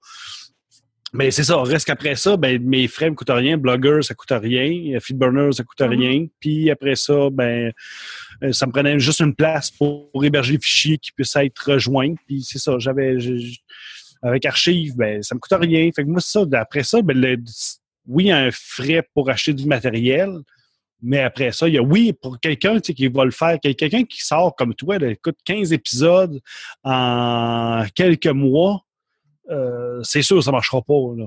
Mais c'est ça, reste qu'après ça, mes frais me coûtent rien, Blogger, ça coûte rien, Feedburner, ça coûte rien. Puis après ça, ça me prenait juste une place pour héberger les fichiers qui puissent être rejoints. Puis c'est ça, avec Archive, ça me coûte rien. Fait que moi, c'est ça. Après ça, oui, il y a un frais pour acheter du matériel, mais après ça, il y a, pour quelqu'un qui va le faire, quelqu'un qui sort comme toi, écoute 15 épisodes en quelques mois, c'est sûr que ça ne marchera pas, là.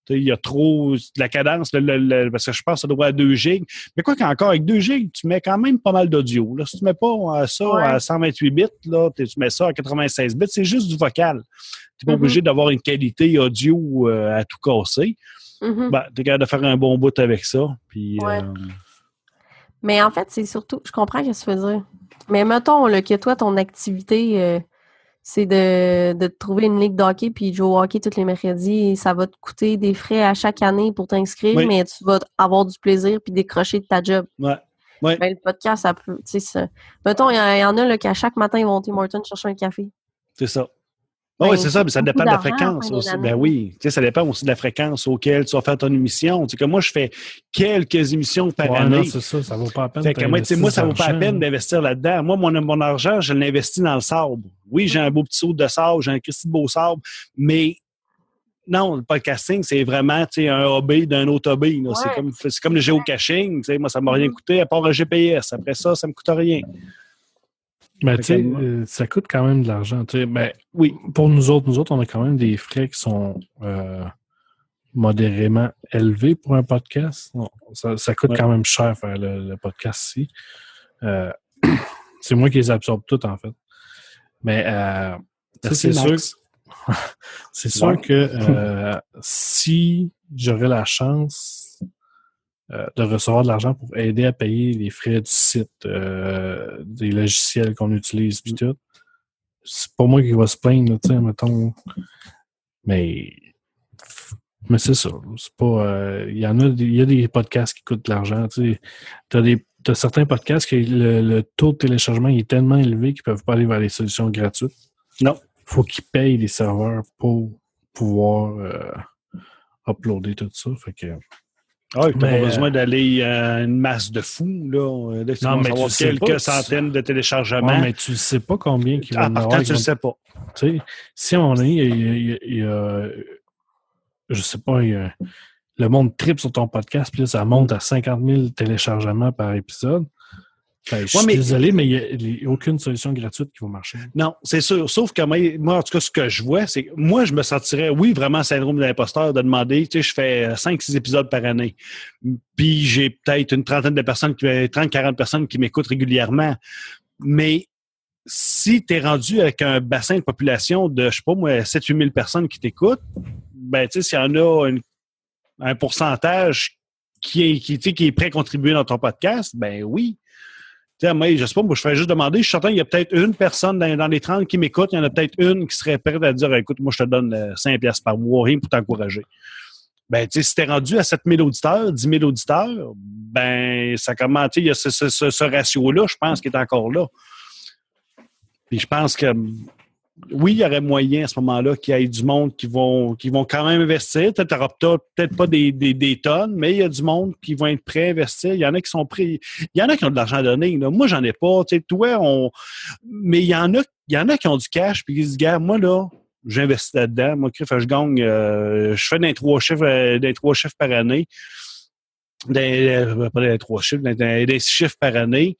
Il y a trop de la cadence, parce que je pense que ça doit être à 2 gigs. Mais quoi qu'encore, avec 2 gigs, tu mets quand même pas mal d'audio. Là. Si tu ne mets pas ça à 128 bits, là, tu mets ça à 96 bits, c'est juste du vocal. Tu n'es pas obligé d'avoir une qualité audio à tout casser. Tu es capable de faire un bon bout avec ça. Puis, Mais en fait, c'est surtout, je comprends ce que tu veux dire. Mais mettons que toi, ton activité... c'est de te trouver une ligue d'hockey puis de jouer au hockey tous les mercredis. Et ça va te coûter des frais à chaque année pour t'inscrire, mais tu vas avoir du plaisir puis décrocher de ta job. Ouais. Le podcast, ça peut... Mettons, il y en a là, qu'à chaque matin, ils vont au Tim Hortons chercher un café. C'est ça. Oui, c'est ça, mais ça dépend de la fréquence aussi. Ça dépend aussi de la fréquence auquel tu vas faire ton émission. Comme moi, je fais quelques émissions par année. Non, c'est ça, ça vaut pas la peine. Moi, ça vaut pas la peine d'investir là-dedans. Moi, mon argent, je l'investis dans le sable. Oui, j'ai un beau petit saut de sable, j'ai un Christy de beau sable, mais non, le podcasting, c'est vraiment un hobby d'un autre hobby. Ouais. C'est comme le géocaching. Moi, ça ne m'a rien coûté à part un GPS. Après ça, ça ne me coûte rien. Mais ça coûte quand même de l'argent. Oui, pour nous autres, on a quand même des frais qui sont modérément élevés pour un podcast. Ça coûte quand même cher faire le podcast ici. C'est moi qui les absorbe toutes, en fait. Mais c'est sûr, c'est sûr que si j'aurais la chance de recevoir de l'argent pour aider à payer les frais du site, des logiciels qu'on utilise, puis tout. C'est pas moi qui va se plaindre, tu sais, mettons. Mais c'est ça. C'est pas. Il y a des podcasts qui coûtent de l'argent, tu sais. T'as certains podcasts que le taux de téléchargement est tellement élevé qu'ils peuvent pas aller vers les solutions gratuites. Non. Faut qu'ils payent des serveurs pour pouvoir uploader tout ça. Fait que. Ah, tu n'as pas besoin d'aller à une masse de fous, là. Tu vas avoir quelques centaines de téléchargements. Non, mais tu ne sais pas combien qui vont en avoir. Tu ne le sais pas. Tu sais, si on est, il y a je sais pas, le monde tripe sur ton podcast, puis là, ça monte à 50 000 téléchargements par épisode. Je suis désolé, mais il n'y a aucune solution gratuite qui va marcher. Non, c'est sûr. Sauf que moi, en tout cas, ce que je vois, c'est que moi, je me sentirais, vraiment syndrome de l'imposteur de demander, je fais 5-6 épisodes par année. Puis j'ai peut-être une trentaine de personnes, 30-40 personnes qui m'écoutent régulièrement. Mais si tu es rendu avec un bassin de population de, je sais pas moi, 7-8 000 personnes qui t'écoutent, s'il y en a un pourcentage qui est prêt à contribuer dans ton podcast, oui. Moi, je sais pas, moi, je fais juste demander. Je suis certain qu'il y a peut-être une personne dans les 30 qui m'écoute. Il y en a peut-être une qui serait prête à dire écoute, moi, je te donne 5$ par mois, rien pour t'encourager. Si t'es rendu à 7 000 auditeurs, 10 000 auditeurs, ça commence. Il y a ce ratio-là, je pense, qui est encore là. Puis je pense que oui, il y aurait moyen à ce moment-là qu'il y ait du monde qui vont quand même investir. Tu n'auras peut-être pas des tonnes, mais il y a du monde qui vont être prêts à investir. Il y en a qui sont prêts. Il y en a qui ont de l'argent à donner. Là. Moi, j'en ai pas. Mais il y en a qui ont du cash puis qui disent, gars, moi, là, j'investis là-dedans. Moi, je gagne. Je fais des 3 chiffres par année. Pas des 3 chiffres, des 6 chiffres par année.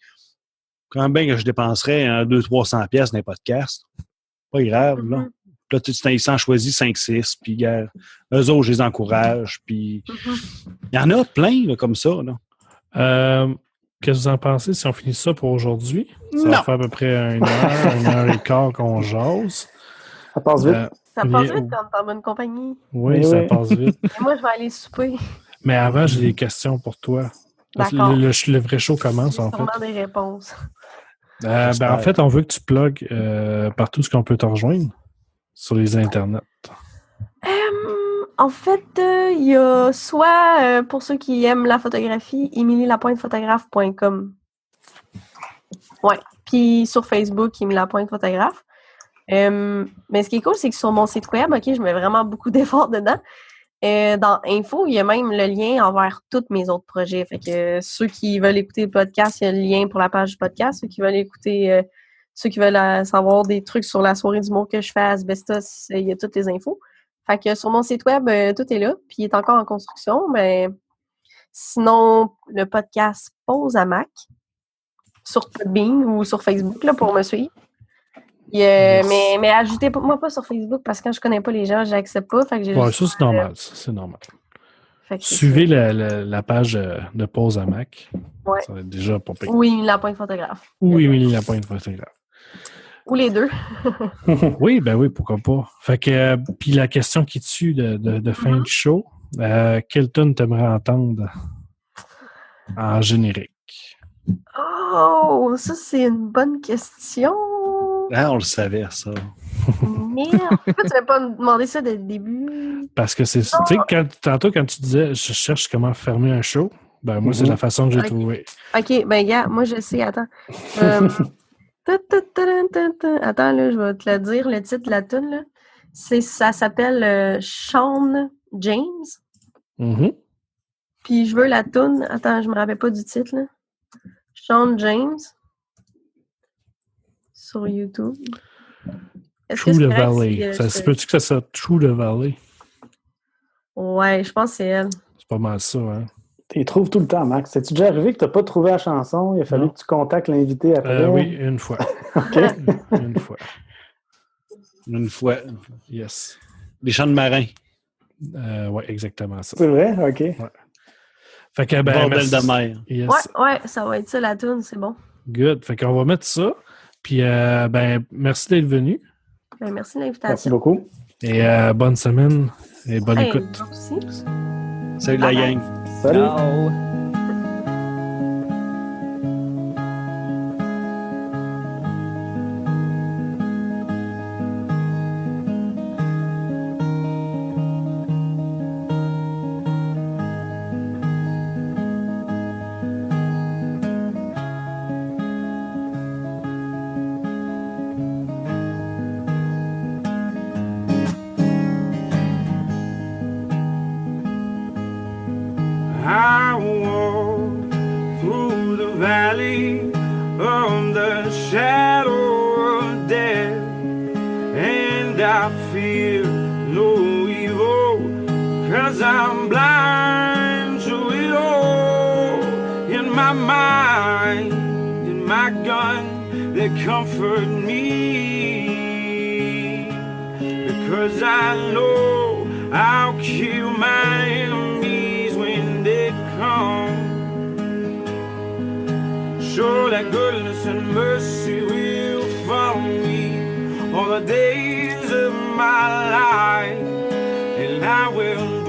Quand bien que je dépenserais 200-300$ dans les podcasts. Pas grave, là. Puis là, ils s'en choisissent 5-6, puis eux autres, je les encourage. Puis il y en a plein là, comme ça. Là. Qu'est-ce que vous en pensez si on finit ça pour aujourd'hui? Ça Non. va faire à peu près 1h et quart qu'on jase. Ça passe vite. Ça passe vite quand t'es en bonne compagnie. Oui, Oui, ça oui. passe vite. Et moi, je vais aller souper. Mais avant, j'ai des questions pour toi. D'accord. Le vrai show commence, J'ai en fait. sûrement des réponses. En fait, on veut que tu plugues partout ce qu'on peut te rejoindre sur les internets. En fait, il y a soit, pour ceux qui aiment la photographie, emilielapointephotographe.com. Ouais. Puis sur Facebook, Émilie Lapointe Photographe. Mais ce qui est cool, c'est que sur mon site web, OK, je mets vraiment beaucoup d'efforts dedans. Dans Info, il y a même le lien envers tous mes autres projets. Fait que ceux qui veulent écouter le podcast, il y a le lien pour la page du podcast. Ceux qui veulent écouter, ceux qui veulent savoir des trucs sur la soirée d'humour que je fais à Asbestos, il y a toutes les infos. Fait que sur mon site web, tout est là, puis il est encore en construction. Mais sinon, le podcast Pause à Mac sur Podbean ou sur Facebook là, pour me suivre. Yes. Mais ajoutez-moi pas sur Facebook parce que quand je connais pas les gens, j'accepte pas. Fait que j'ai Ouais, juste, ça, c'est normal. C'est normal. fait que c'est Suivez la page de Pause à Mac. Ouais. Ça va être déjà pas pire. ça. Oui, Lapointe Photographe. Ou Émilie Lapointe Photographe. Ou les deux. Oui, ben oui, pourquoi pas. Fait que, puis la question qui tue de fin du show, quelle tune t'aimerais entendre en générique? Oh, ça, c'est une bonne question. Ah, on le savait, ça. Merde. Pourquoi tu n'avais pas me demandé ça dès le début? Parce que c'est, tu sais, tantôt quand tu disais je cherche comment fermer un show, ben moi, c'est la façon que j'ai Ok. trouvé. OK, ben gars, moi je sais, attends. Attends, là, je vais te le dire, le titre de la tune là. Ça s'appelle Sean James. Mhm. Puis je veux la tune. Attends, je me rappelle pas du titre, là. Sean James. Sur YouTube. Est-ce que True c'est the correct Valley. si, Ça se peut-tu que ça soit True the Valley? Ouais, je pense que c'est elle. C'est pas mal ça, hein? Tu les trouves tout le temps, Max. C'est-tu déjà arrivé que tu n'as pas trouvé la chanson? Il a fallu Non. que tu contactes l'invité après? Oui, une fois. OK. Une fois. Une fois. Yes. Les chants de marins. Oui, exactement ça. C'est vrai? OK. Fait que, ben, Bordel merci. de mer. Yes. Ouais, ça va être ça la tune, c'est bon. Good. Fait qu'on va mettre ça. Puis, ben, merci d'être venu. Ben, merci de Merci l'invitation. beaucoup. Et bonne semaine et bonne Hey, écoute. moi aussi. Salut la gang. Salut. Ciao. I walk through the valley of the shadow of death, and I fear no evil, 'cause I'm blind to it all. In my mind, in my gun, they comfort me, because I know I'll kill my enemies when they come. Sure that goodness and mercy will follow me all the days of my life, and I will